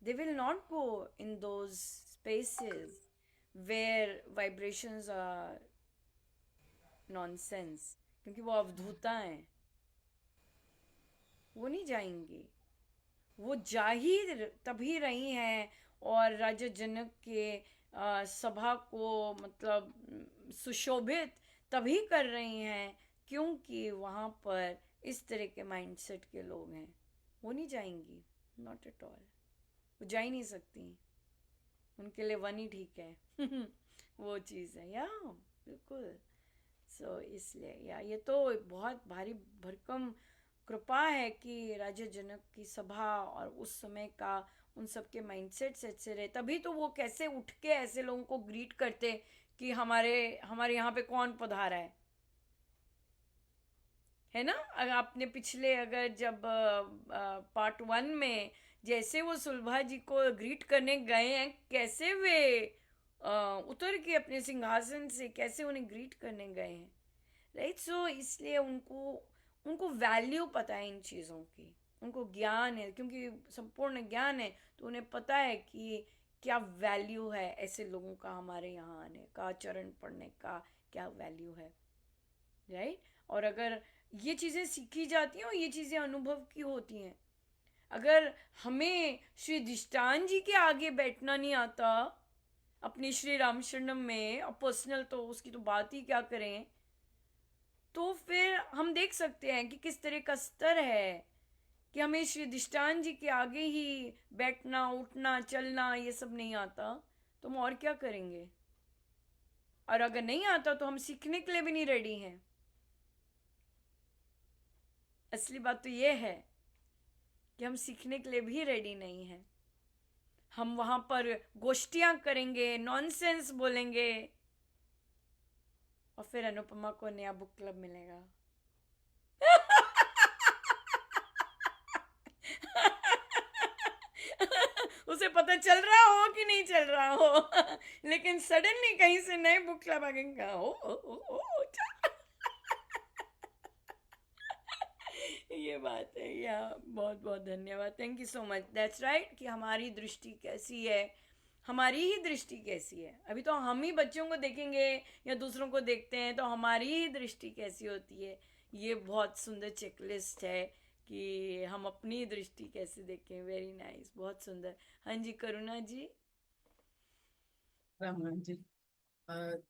They will not go in those spaces where vibrations are nonsense, क्योंकि वो अवधूता हैं, वो नहीं जाएंगी। वो जा ही तभी रही हैं, और राजा जनक के सभा को मतलब सुशोभित तभी कर रही हैं, क्योंकि वहाँ पर इस तरह के माइंडसेट के लोग हैं। हो नहीं जाएंगी, नॉट एट ऑल, वो जा ही नहीं सकती, उनके लिए वन ही ठीक है वो चीज़ है, या बिल्कुल। सो इसलिए या ये तो बहुत भारी भरकम कृपा है कि राजा जनक की सभा और उस समय का उन सब के माइंडसेट्स ऐसे रहे, तभी तो वो कैसे उठ के ऐसे लोगों को ग्रीट करते कि हमारे हमारे यहाँ पे कौन पधारा है ना। अगर आपने पिछले अगर जब पार्ट 1 में जैसे वो सुलभा जी को ग्रीट करने गए हैं, कैसे वे उतर के अपने सिंहासन से कैसे उन्हें ग्रीट करने गए हैं, राइट। सो इसलिए उनको उनको वैल्यू पता है इन चीज़ों की, उनको ज्ञान है, क्योंकि संपूर्ण ज्ञान है, तो उन्हें पता है कि क्या वैल्यू है ऐसे लोगों का, हमारे यहाँ आने का, चरण पढ़ने का क्या वैल्यू है, राइट। और अगर ये चीज़ें सीखी जाती हैं और ये चीज़ें अनुभव की होती हैं, अगर हमें श्री दिष्टान जी के आगे बैठना नहीं आता अपनी श्री राम शरणम में, और पर्सनल तो उसकी तो बात ही क्या करें, तो फिर हम देख सकते हैं कि किस तरह का स्तर है कि हमें श्री दिष्टान जी के आगे ही बैठना, उठना, चलना ये सब नहीं आता, तो हम और क्या करेंगे। और अगर नहीं आता तो हम सीखने के लिए भी नहीं रेडी हैं। असली बात तो ये है कि हम सीखने के लिए भी रेडी नहीं हैं। हम वहां पर गोष्ठियां करेंगे, नॉनसेंस बोलेंगे, और फिर अनुपमा को नया बुक क्लब मिलेगा उसे पता चल रहा हो कि नहीं चल रहा हो लेकिन सडनली कहीं से नए बुक क्लब आ गए, ओ, ये बात है। या बहुत बहुत धन्यवाद, thank you so much, that's right कि हमारी दृष्टि कैसी है, हमारी ही दृष्टि कैसी है। अभी तो हम ही बच्चों को देखेंगे या दूसरों को देखते हैं तो हमारी ही दृष्टि कैसी होती है। ये बहुत सुंदर चेकलिस्ट है कि हम अपनी दृष्टि कैसे देखें। वेरी नाइस, बहुत सुंदर। हाँ जी, करुणा जी। राम राम जी।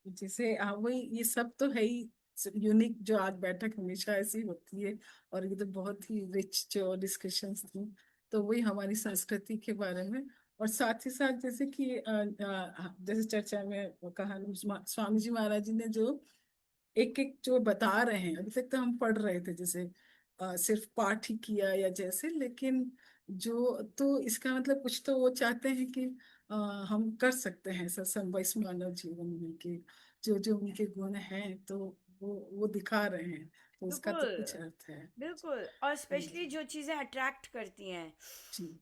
जैसे वही ये सब तो है ही यूनिक, जो आज बैठक हमेशा ऐसी होती है, और ये तो बहुत ही रिच जो डिस्कशंस थी, तो वही हमारी संस्कृति के बारे में। और साथ ही साथ जैसे कि जैसे चर्चा में कहा, स्वामी जी महाराज जी ने जो एक एक जो बता रहे हैं, अभी तक तो हम पढ़ रहे थे जैसे सिर्फ पाठ ही किया या जैसे, लेकिन जो तो इसका मतलब कुछ तो वो चाहते हैं कि हम कर सकते हैं सत्संग इस मानव जीवन में, कि जो जो उनके गुण हैं तो वो दिखा रहे हैं, तो इसका तो बिल्कुल कुछ अर्थ है। बिल्कुल, और स्पेशली जी जो चीज़ें अट्रैक्ट करती हैं, जी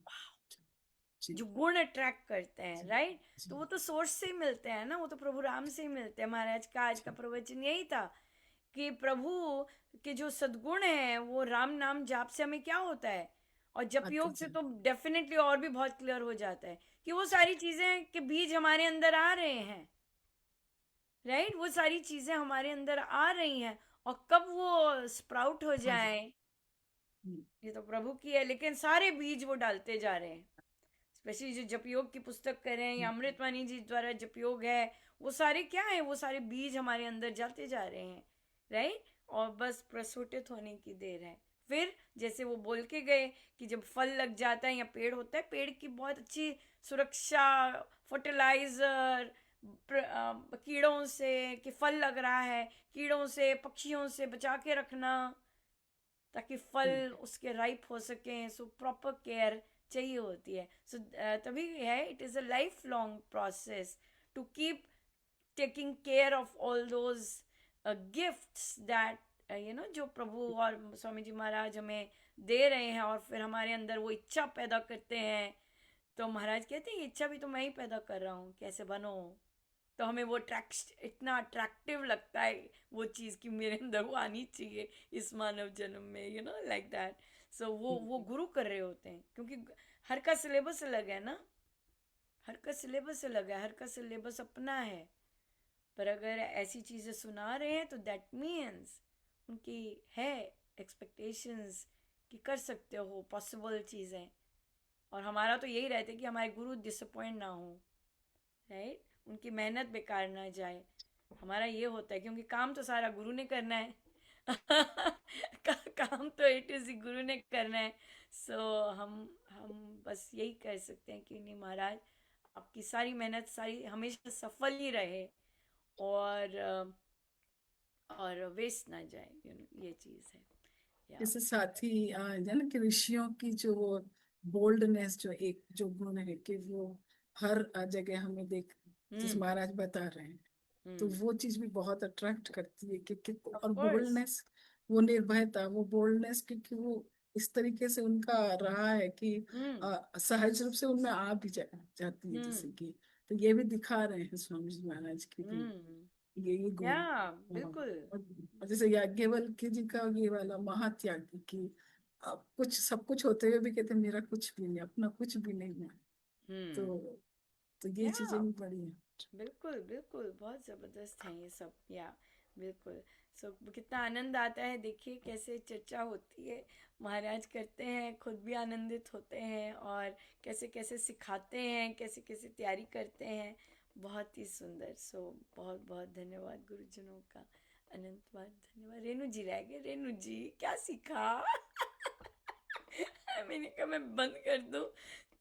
जी जो गुण अट्रैक्ट करते हैं, जी राइट, तो जी वो तो सोर्स से ही मिलते हैं ना, वो तो प्रभु राम से ही मिलते हैं। महाराज का आज का जी प्रवचन यही था कि प्रभु के जो सद्गुण हैं वो राम नाम जाप से हमें क्या होता है, और जप आता योग से जी तो डेफिनेटली और भी बहुत क्लियर हो जाता है कि वो सारी चीजें के बीज हमारे अंदर आ रहे हैं, राइट। वो सारी चीजें हमारे अंदर आ रही हैं, और कब वो स्प्राउट हो हाँ जी जाए ये तो प्रभु की है, लेकिन सारे बीज वो डालते जा रहे हैं। स्पेशली जो जप योग की पुस्तक करें या अमृतवाणी जी द्वारा जप योग है, वो सारे क्या है, वो सारे बीज हमारे अंदर जाते जा रहे हैं, राइट। और बस प्रस्फुटित होने की देर है। फिर जैसे वो बोल के गए कि जब फल लग जाता है या पेड़ होता है, पेड़ की बहुत अच्छी सुरक्षा, फर्टिलाइजर, कीड़ों से, कि फल लग रहा है, कीड़ों से, पक्षियों से बचा के रखना ताकि फल उसके राइप हो सकें। सो प्रॉपर केयर चाहिए होती है। सो तभी है, it is a life long process to keep taking care of all those gifts that जो प्रभु और स्वामी जी महाराज हमें दे रहे हैं, और फिर हमारे अंदर वो इच्छा पैदा करते हैं। तो महाराज कहते हैं इच्छा भी तो मैं ही पैदा कर रहा हूँ, कैसे बनो। तो हमें वो इतना अट्रैक्टिव लगता है वो चीज़ कि मेरे अंदर वो आनी चाहिए इस मानव जन्म में, लाइक दैट। सो वो गुरु कर रहे होते हैं, क्योंकि हर का सिलेबस अलग है ना, हर का सिलेबस अलग है, हर का सिलेबस अपना है। पर अगर ऐसी चीज़ें सुना रहे हैं तो दैट मीन्स उनकी है एक्सपेक्टेशंस कि कर सकते हो पॉसिबल चीज़ें। और हमारा तो यही रहता है कि हमारे गुरु डिसअपॉइंट ना हो, राइट, उनकी मेहनत बेकार ना जाए। हमारा ये होता है, क्योंकि काम तो सारा गुरु ने करना है, काम तो ए टू ज़ेड गुरु ने करना है। सो हम बस यही कह सकते हैं कि नहीं महाराज, आपकी सारी मेहनत सारी हमेशा सफल ही रहे, और वेस्ट ना जाए, ये चीज़ है। या जैसे साथ ही है ना कि ऋषियों की जो वो बोल्डनेस, जो एक जो गुण है कि वो हर जगह हमें देख, जैसे हम्म महाराज बता रहे हैं, तो हम्म वो चीज भी बहुत अट्रैक्ट करती है कि ऑफ और कोर्स। बोल्डनेस, वो निर्भयता, वो बोल्डनेस, क्योंकि वो इस तरीके से उनका रहा है कि हम्म सहज रूप से उनमें आ भी जाती है, हम्म जैसे कि तो ये भी दिखा रहे हैं स्वामी जी महाराज की कि हम्म ये या गुण। हाँ, बिल्कुल। और जैसे याज्ञवल्क्य जी का ये वाला महात्याग की कुछ सब कुछ होते हुए भी कहते मेरा कुछ भी नहीं, अपना कुछ भी नहीं है। हम्म तो ये या चीजें भी बड़ी हैं। बिल्कुल बिल्कुल, बहुत ज़बरदस्त हैं ये सब। या बिल्कुल। सो कितना आनंद आता है, देखिए कैसे चर्चा होती है, महाराज करते हैं, खुद भी आनंदित होते हैं, और कैसे कैसे सिखाते हैं, कैसे कैसे तैयारी करते हैं। बहुत ही सुंदर। सो बहुत बहुत धन्यवाद गुरुजनों का, अनंतवाद धन्यवाद। रेणु जी रह गए, रेणु जी क्या सीखा? मैंने कहा मैं बंद कर दूं,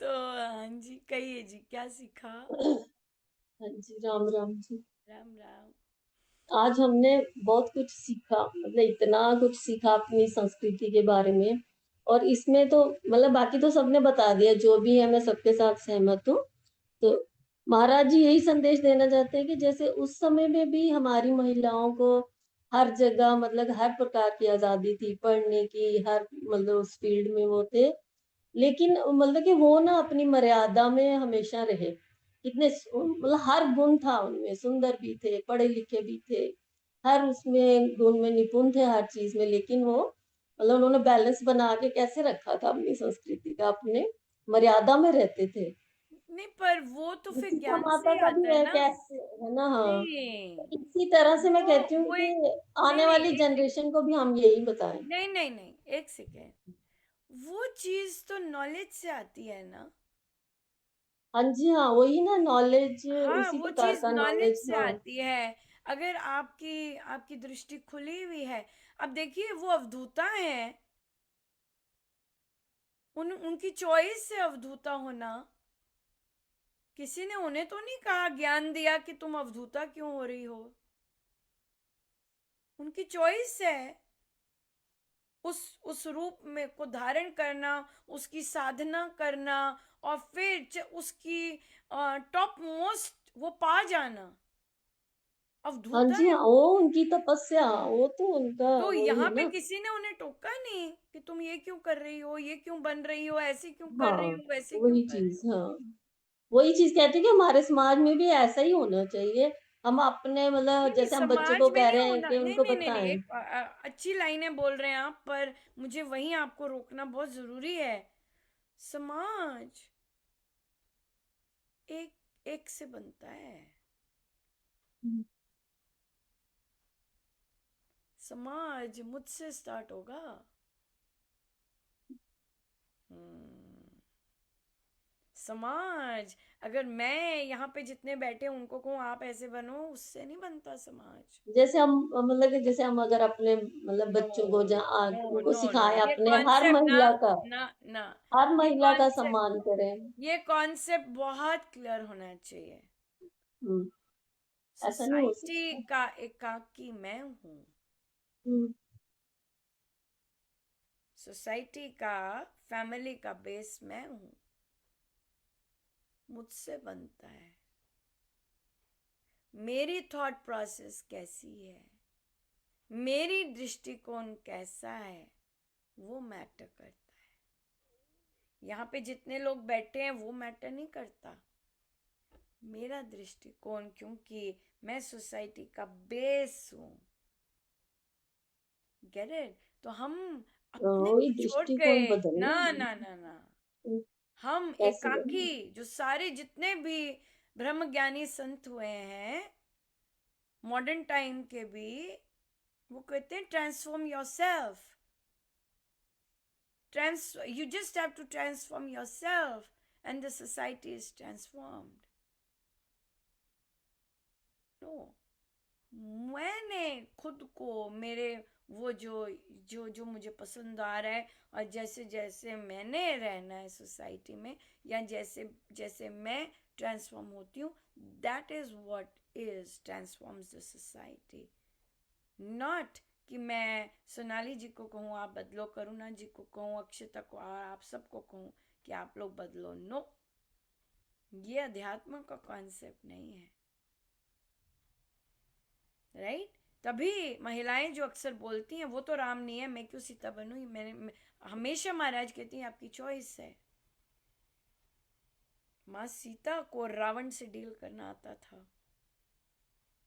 तो हाँ जी कहिए जी, क्या सीखा? हाँ जी, राम राम जी। राम राम। आज हमने बहुत कुछ सीखा, मतलब इतना कुछ सीखा अपनी संस्कृति के बारे में। और इसमें तो मतलब बाकी तो सबने बता दिया, जो भी है मैं सबके साथ सहमत हूँ। तो महाराज जी यही संदेश देना चाहते हैं कि जैसे उस समय में भी हमारी महिलाओं को हर जगह मतलब हर प्रकार की आजादी थी, पढ़ने की, हर मतलब उस फील्ड में वो थे। लेकिन मतलब कि वो ना अपनी मर्यादा में हमेशा रहे। कितने मतलब हर गुण था उनमें, सुंदर भी थे, पढ़े लिखे भी थे, हर उसमें गुण में निपुण थे, हर चीज में। लेकिन वो मतलब उन्होंने बैलेंस बना के कैसे रखा था अपनी संस्कृति का, अपने मर्यादा में रहते थे। नहीं, पर वो तो फिर सीता ज्ञान से माता ही का आता भी है है ना। कैसे, है ना। हाँ, नहीं, इसी तरह से मैं वो कहती हूँ वो कि एक, आने नहीं वाली एक जनरेशन को भी हम यही बताएं। नहीं नहीं नहीं, एक सेकेंड, वो चीज तो नॉलेज से आती है ना। हाँ जी, हाँ वही ना, नॉलेज, हाँ, उसी वो प्रकार चीज का नॉलेज नॉलेज। से हाँ आती है। अगर आपकी आपकी दृष्टि खुली हुई है, अब देखिए वो अवधूता है, उनकी चॉइस से अवधूता होना। किसी ने उन्हें तो नहीं कहा, ज्ञान दिया कि तुम अवधूता क्यों हो रही हो। उनकी चॉइस है उस रूप में को धारण करना, उसकी साधना करना, और फिर उसकी टॉप मोस्ट वो पा जाना। हाँ अवधूता जी, है हाँ वो। वो उनकी तपस्या, वो तो उनका तो वही यहाँ है पे ना। किसी ने उन्हें टोका नहीं कि तुम ये क्यों कर रही हो, ये क्यों बन रही हो, ऐसे क्यों कर रही हाँ हो, वैसे क्यों वही कर रही चीज, हाँ वही चीज कहती है कि हमारे समाज में भी ऐसा ही होना चाहिए। हम अपने हो। मतलब नहीं नहीं, जैसे हम बच्चों को समाज में कह नहीं रहे हैं होना, कि नहीं उनको नहीं नहीं नहीं, बताएं। एक अच्छी लाइनें बोल रहे हैं आप, पर मुझे वहीं आपको रोकना बहुत जरूरी है। समाज एक एक से बनता है। समाज मुझसे स्टार्ट होगा। हम्म, समाज, अगर मैं यहाँ पे जितने बैठे हैं उनको कहूँ आप ऐसे बनो, उससे नहीं बनता समाज। जैसे हम मतलब कि जैसे हम अगर अपने मतलब नो बच्चों को जहाँ नो उनको नो नो, सिखाएं, ये अपने कॉन्सेप्ट ना, ना ना, हर ये महिला का कॉन्सेप्ट, सम्मान करें। ये कॉन्सेप्ट बहुत क्लियर होना चाहिए। हम्म, ऐसा नहीं हो सोसाइटी सकता। का एकाकी मैं हूँ, हम्म, सोसाइटी का, फैमिली का बेस मैं हूँ, मुझसे बनता है। मेरी थॉट प्रोसेस कैसी है, मेरी दृष्टिकोण कैसा है, वो मैटर करता है। यहाँ पे जितने लोग बैठे हैं वो मैटर नहीं करता, मेरा दृष्टिकोण, क्योंकि मैं सोसाइटी का बेस हूँ। Get it? तो हम अपने वही को छोड़ के, दृष्टिकोण बदलना ना है। ना ना ना, हम्म, हम कैसे एकाकी, बदलना। जो सारे जितने भी ब्रह्म ज्ञानी संत हुए हैं मॉडर्न टाइम के भी, वो कहते हैं transform yourself, you just have to transform yourself and the society is transformed. No, मैंने खुद को मेरे वो जो जो जो मुझे पसंद आ रहा है और जैसे जैसे मैंने रहना है सोसाइटी में, या जैसे जैसे मैं ट्रांसफॉर्म होती हूँ, that is what is transforms the society. Not कि मैं सोनाली जी को कहूँ आप बदलो, करुणा जी को कहूँ, अक्षता को, आप सबको कहूँ कि आप लोग बदलो। नो, ये अध्यात्म का कॉन्सेप्ट नहीं है। राइट? तभी महिलाएं जो अक्सर बोलती हैं वो तो राम नहीं है, मैं क्यों सीता बनूं, हमेशा महाराज कहती हैं आपकी चॉइस है। माँ सीता को रावण से डील करना आता था,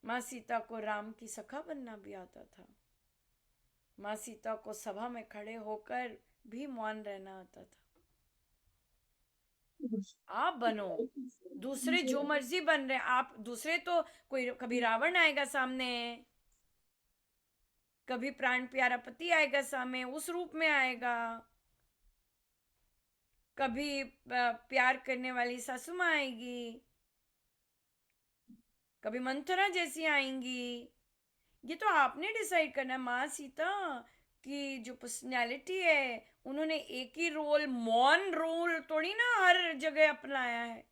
माँ सीता को राम की सखा बनना भी आता था, माँ सीता को सभा में खड़े होकर भी मौन रहना आता था। आप बनो, दूसरे जो मर्जी बन रहे, आप दूसरे तो कोई कभी रावण आएगा सामने, कभी प्राण प्यारा पति आएगा सामने, उस रूप में आएगा, कभी प्यार करने वाली सासू माँ आएगी, कभी मंथरा जैसी आएंगी। ये तो आपने डिसाइड करना है। माँ सीता की जो पर्सनैलिटी है, उन्होंने एक ही रोल, मौन रोल थोड़ी ना हर जगह अपनाया है।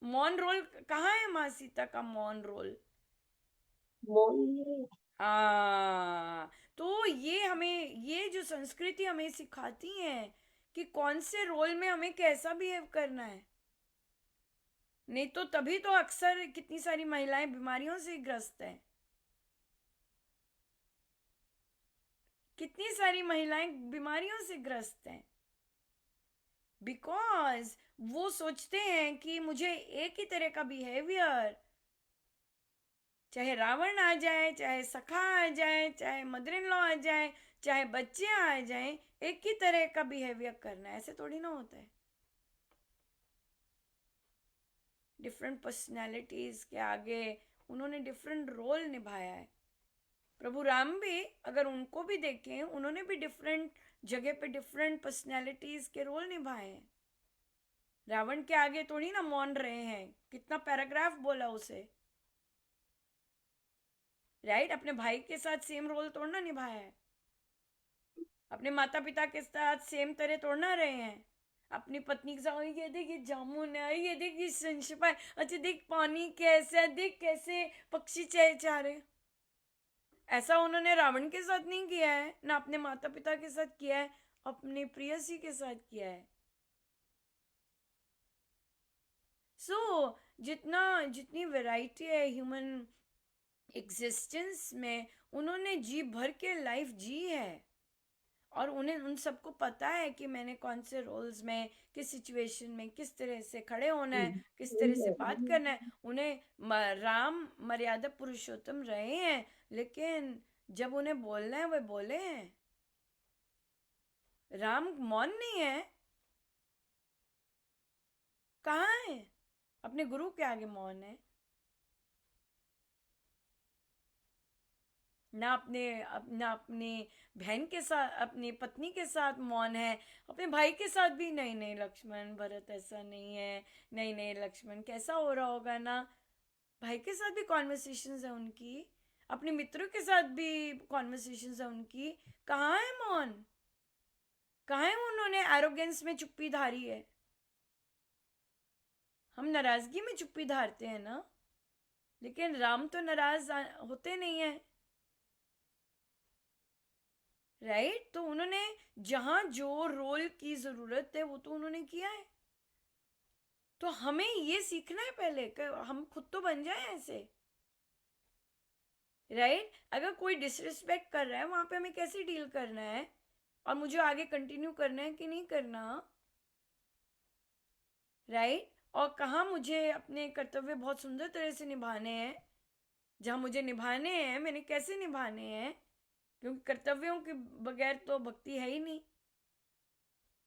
मौन रोल कहाँ है माँ सीता का मौन रोल? तो ये हमें, ये जो संस्कृति हमें सिखाती है कि कौन से रोल में हमें कैसा बिहेव करना है। नहीं तो तभी तो अक्सर कितनी सारी महिलाएं बीमारियों से ग्रस्त हैं, कितनी सारी महिलाएं बीमारियों से ग्रस्त हैं, बिकॉज वो सोचते हैं कि मुझे एक ही तरह का बिहेवियर, चाहे रावण आ जाए, चाहे सखा आ जाए, चाहे मदर इन लॉ आ जाए, चाहे बच्चे आ जाए, एक ही तरह का बिहेवियर करना है। ऐसे थोड़ी ना होता है। डिफरेंट पर्सनैलिटीज के आगे उन्होंने डिफरेंट रोल निभाया है। प्रभु राम भी, अगर उनको भी देखें, उन्होंने भी डिफरेंट जगह पे डिफरेंट पर्सनैलिटीज के रोल निभाए हैं। रावण के आगे थोड़ी ना मौन रहे हैं, कितना पैराग्राफ बोला उसे। राइट? अपने भाई के साथ सेम रोल तोड़ना निभाया है, अपने माता पिता के साथ सेम तरह तोड़ना रहे हैं, अपनी पत्नी के साथ ये देख ये जामुन है, ये देख ये संशपा है, अच्छा देख पानी कैसा है, देख कैसे पक्षी चहचहा रहे। ऐसा उन्होंने रावण के साथ नहीं किया है, ना अपने माता पिता के साथ किया है, अपने प्रेयसी के साथ किया है। सो जितनी वैरायटी है ह्यूमन एग्जिस्टेंस में, उन्होंने जी भर के लाइफ जी है, और उन्हें उन सबको पता है कि मैंने कौन से रोल्स में, किस सिचुएशन में किस तरह से खड़े होना है, किस तरह से बात करना है। उन्हें राम मर्यादा पुरुषोत्तम रहे हैं, लेकिन जब उन्हें बोलना है वो बोले हैं। राम मौन नहीं है, कहाँ है? अपने गुरु के आगे मौन है। ना अपनी बहन के साथ, अपनी पत्नी के साथ मौन है, अपने भाई के साथ भी नहीं। नहीं लक्ष्मण, भरत ऐसा नहीं है, नहीं नहीं लक्ष्मण कैसा हो रहा होगा ना। भाई के साथ भी कॉन्वर्सेशंस है उनकी, अपने मित्रों के साथ भी कॉन्वर्सेशंस है उनकी। कहाँ है मौन? कहाँ है उन्होंने एरोगेंस में चुप्पी धारी है? हम नाराजगी में चुप्पी धारते हैं ना, लेकिन राम तो नाराज होते नहीं है। राइट? तो उन्होंने जहां जो रोल की जरूरत है वो तो उन्होंने किया है। तो हमें ये सीखना है पहले कि हम खुद तो बन जाए ऐसे। राइट? अगर कोई डिसरिस्पेक्ट कर रहा है, वहां पे हमें कैसे डील करना है, और मुझे आगे कंटिन्यू करना है कि नहीं करना। राइट? और कहाँ मुझे अपने कर्तव्य बहुत सुंदर तरह से निभाने हैं, जहां मुझे निभाने हैं मैंने कैसे निभाने हैं, क्योंकि कर्तव्यों के बगैर तो भक्ति है ही नहीं।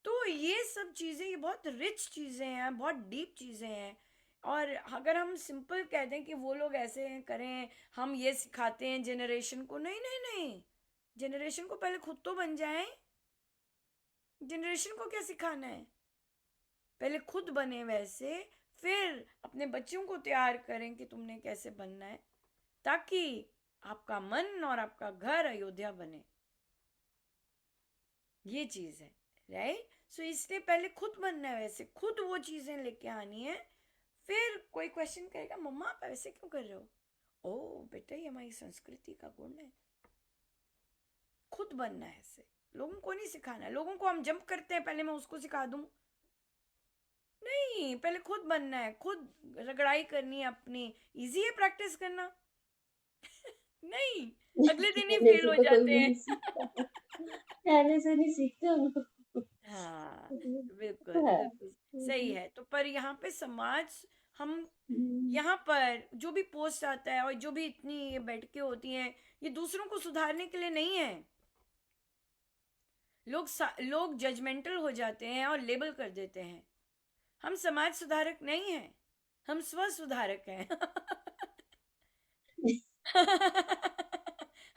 तो ये सब चीज़ें, ये बहुत रिच चीज़ें हैं, बहुत डीप चीज़ें हैं। और अगर हम सिंपल कह दें कि वो लोग ऐसे करें, हम ये सिखाते हैं जनरेशन को, नहीं नहीं नहीं, जनरेशन को पहले खुद तो बन जाए। जनरेशन को क्या सिखाना है? पहले खुद बने वैसे, फिर अपने बच्चों को तैयार करें कि तुमने कैसे बनना है, ताकि आपका मन और आपका घर अयोध्या बने। ये चीज है, राइट। सो इसलिए पहले खुद बनना है, वैसे खुद वो चीजें लेके आनी है। फिर कोई क्वेश्चन करेगा, मम्मा आप ऐसे क्यों कर रहे हो? ओ बेटा, ये हमारी संस्कृति का गुण है। खुद बनना है ऐसे, लोगों को नहीं सिखाना है। लोगों को हम जंप करते हैं, पहले मैं उसको सिखा दूं, नहीं, पहले खुद बनना है, खुद रगड़ाई करनी है अपनी। इजी है प्रैक्टिस करना? नहीं, अगले दिन ही कहने फेल से हो तो कोई जाते भी हैं। नहीं सीखता, कहने से नहीं सीखते उनको। हाँ, बिल्कुल तो है। बिल्कुल सही है। तो पर यहाँ पे समाज, हम हम्म, यहाँ पर जो भी पोस्ट आता है और जो भी इतनी ये बैठकें होती हैं, ये दूसरों को सुधारने के लिए नहीं है। लोग जजमेंटल हो जाते हैं और लेबल कर देते हैं। हम समाज सुधारक नहीं हैं, हम स्व सुधारक हैं।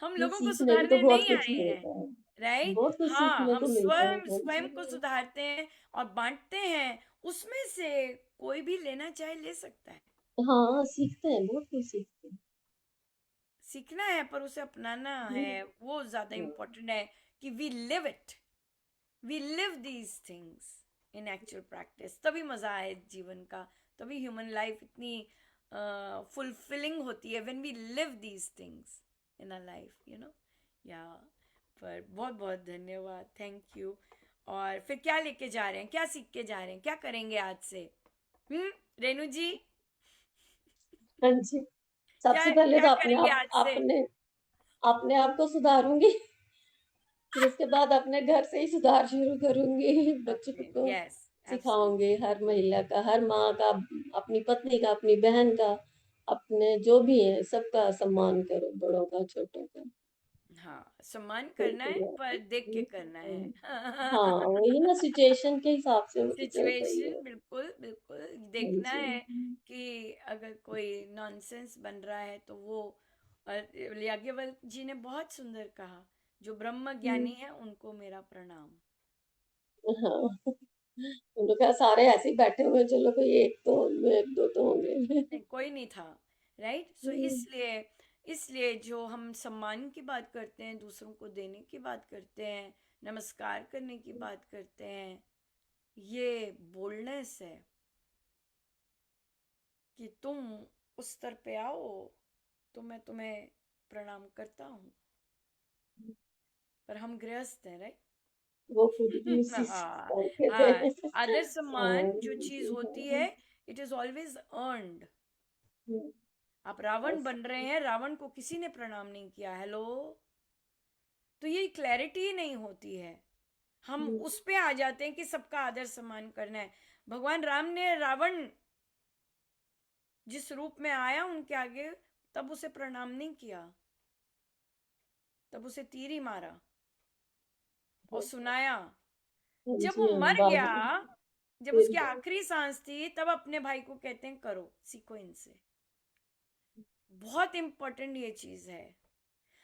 हम ये लोगों को सीखने को तो सुधारने बहुत नहीं कुछ आए हैं, मिलता है, राइट। बहुत कुछ हाँ, सीखने हम को मिलता है। स्वयं हाँ स्वयं को जी। सुधारते हैं और बांटते हैं। उसमें से कोई भी लेना चाहे ले सकता है। हाँ, सीखते हैं, बहुत कुछ सीखते हैं। सीखना है पर उसे अपनाना है, हम्म, वो ज्यादा इम्पोर्टेंट है कि we live it, we live these things in actual practice. तभी मजा है जीवन का, तभी ह्यूमन लाइफ इतनी फुलफिलिंग होती है, when we live these things in a life, you know. या पर बहुत बहुत धन्यवाद, थैंक यू। और फिर क्या लेके जा रहे हैं, क्या सीख के जा रहे हैं, क्या करेंगे आज से? रेणु जी, हाँ जी। क्या सबसे पहले क्या तो अपने करेंगे आप आज से? अपने अपने आप को सुधारूंगी, फिर उसके बाद अपने घर से ही सुधार शुरू करूंगी। बच्चों ओके, को यस, सिखाऊंगी, एब्सोल्युटली। हर महिला का, हर माँ का, अपनी पत्नी का, अपनी बहन का, अपने जो भी है सबका सम्मान करो, बड़ों का, छोटों का। हाँ, सम्मान करना है पर देख के करना बिल्कुल। है। हाँ, वही ना, सिचुएशन के हिसाब से वो तो चलता ही है। सिचुएशन, बिल्कुल बिल्कुल हाँ देखना जी। है कि अगर कोई नॉनसेंस बन रहा है तो वो। और याज्ञवल्क्य जी ने बहुत सुंदर कहा, जो ब्रह्म हम्म, ज्ञानी है उनको मेरा प्रणाम। हाँ, उन लोग क्या सारे ऐसे ही बैठे हुए हैं, चलो कोई एक तो होंगे, एक दो तो होंगे। नहीं, कोई नहीं था, राइट। सो हम्म, इसलिए इसलिए जो हम सम्मान की बात करते हैं, दूसरों को देने की बात करते हैं, नमस्कार करने की बात करते हैं, ये बोल्डनेस है कि तुम उस स्तर पे आओ तो मैं तुम्हें प्रणाम करता हूँ। पर हम गृहस्थ हैं, राइट। वो खुद भी उसी हाँ, करके थे। हाँ, आदर सम्मान जो चीज होती है, हाँ, इट इज ऑलवेज अर्नड। हम्म, आप रावण बस। बन रहे हैं, रावण को किसी ने प्रणाम नहीं किया, हेलो। तो ये क्लैरिटी ही नहीं होती है। हम हम्म, उस पे आ जाते हैं कि सबका आदर सम्मान करना है। भगवान राम ने रावण जिस रूप में आया उनके आगे, तब उसे प्रणाम नहीं किया, तब उसे तीर ही मारा और सुनाया। हाँ जब वो जी, हाँ, मर गया, बाबू जब फिर उसकी आखिरी सांस थी, तब अपने भाई को कहते हैं करो, सीखो इनसे। बहुत इंपॉर्टेंट ये चीज है।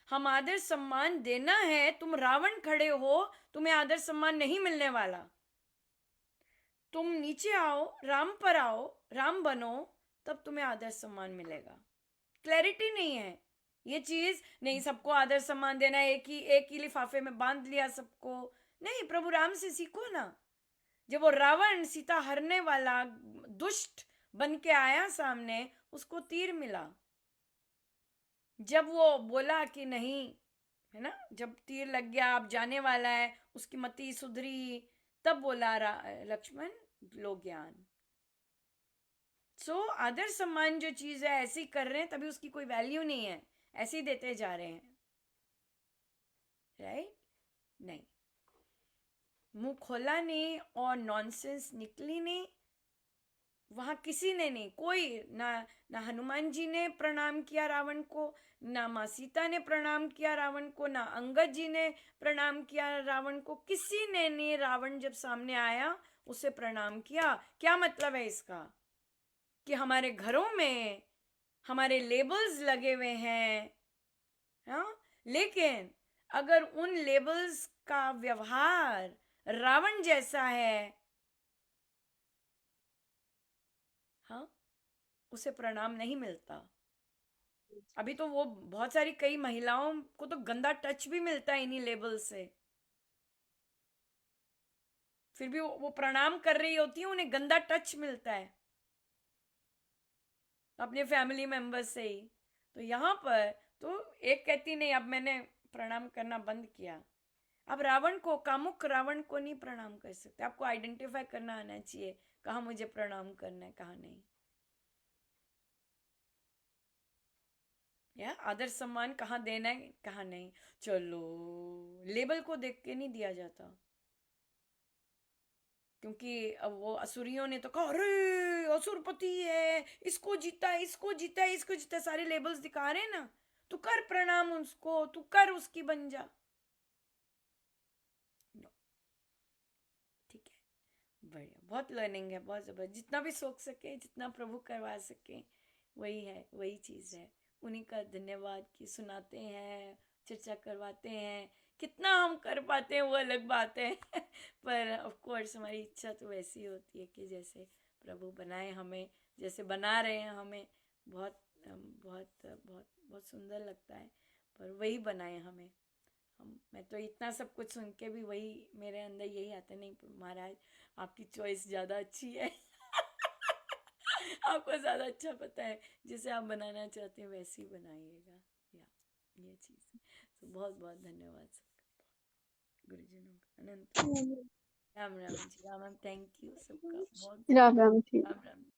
हम आदर सम्मान देना है, तुम रावण खड़े हो, तुम्हें आदर सम्मान नहीं मिलने वाला। तुम नीचे आओ, राम पर आओ, राम बनो, तब तुम्हें आदर सम्मान मिलेगा। क्लैरिटी नहीं है ये चीज। नहीं, सबको आदर सम्मान देना है, एक ही लिफाफे में बांध लिया सबको। नहीं, प्रभु राम से सीखो ना। जब वो रावण सीता हरने वाला दुष्ट बन के आया सामने, उसको तीर मिला। जब वो बोला कि नहीं, है ना, जब तीर लग गया, अब जाने वाला है, उसकी मति सुधरी, तब बोला लक्ष्मण लो ज्ञान। सो आदर सम्मान जो चीज है, ऐसे ही कर रहे हैं तभी उसकी कोई वैल्यू नहीं है, ऐसे ही देते जा रहे हैं, राइट। नहीं, मुंह खोला नहीं और नॉनसेंस निकली नहीं, वहां किसी ने नहीं, कोई ना, ना हनुमान जी ने प्रणाम किया रावण को, ना माँ सीता ने प्रणाम किया रावण को, ना अंगद जी ने प्रणाम किया रावण को, किसी ने नहीं। रावण जब सामने आया उसे प्रणाम किया। क्या मतलब है इसका? कि हमारे घरों में हमारे लेबल्स लगे हुए हैं, हाँ, लेकिन अगर उन लेबल्स का व्यवहार रावण जैसा है, हाँ, उसे प्रणाम नहीं मिलता। अभी तो वो बहुत सारी कई महिलाओं को तो गंदा टच भी मिलता है इन्हीं लेबल से, फिर भी वो प्रणाम कर रही होती है, उन्हें गंदा टच मिलता है अपने फैमिली मेंबर्स से ही। तो यहाँ पर तो एक कहती नहीं, अब मैंने प्रणाम करना बंद किया। अब रावण को, कामुक रावण को नहीं प्रणाम कर सकते। आपको आइडेंटिफाई करना आना चाहिए कहाँ मुझे प्रणाम करना है, कहाँ नहीं। या आदर सम्मान कहाँ देना है, कहाँ नहीं। चलो, लेबल को देख के नहीं दिया जाता, क्योंकि अब वो असुरियों ने तो कहा अरे असुरपति है, इसको जीता है, इसको जीता है, इसको जीता है, सारे लेबल्स दिखा रहे हैं ना, तू कर प्रणाम उसको, तू कर उसकी बन जा। No, ठीक है, बढ़िया, बहुत लर्निंग है, बहुत जबरदस्त। जितना भी सोच सके, जितना प्रभु करवा सके, वही है, वही चीज है। उन्हीं का धन्यवाद कि सुनाते हैं, चर्चा करवाते हैं। कितना हम कर पाते हैं वो अलग बात है पर ऑफ कोर्स हमारी इच्छा तो वैसी होती है कि जैसे प्रभु बनाए हमें, जैसे बना रहे हैं हमें, बहुत बहुत बहुत बहुत सुंदर लगता है। पर वही बनाए हमें। मैं तो इतना सब कुछ सुन के भी वही मेरे अंदर यही आता, नहीं महाराज आपकी चॉइस ज़्यादा अच्छी है आपको ज़्यादा अच्छा पता है, जिसे आप बनाना चाहते हैं वैसे ही बनाइएगा। या ये चीज़। तो बहुत बहुत धन्यवाद सबका, गुरुजनों का अनंत राम राम जी, राम राम। थैंक यू सबका, बहुत राम राम जी। राम राम।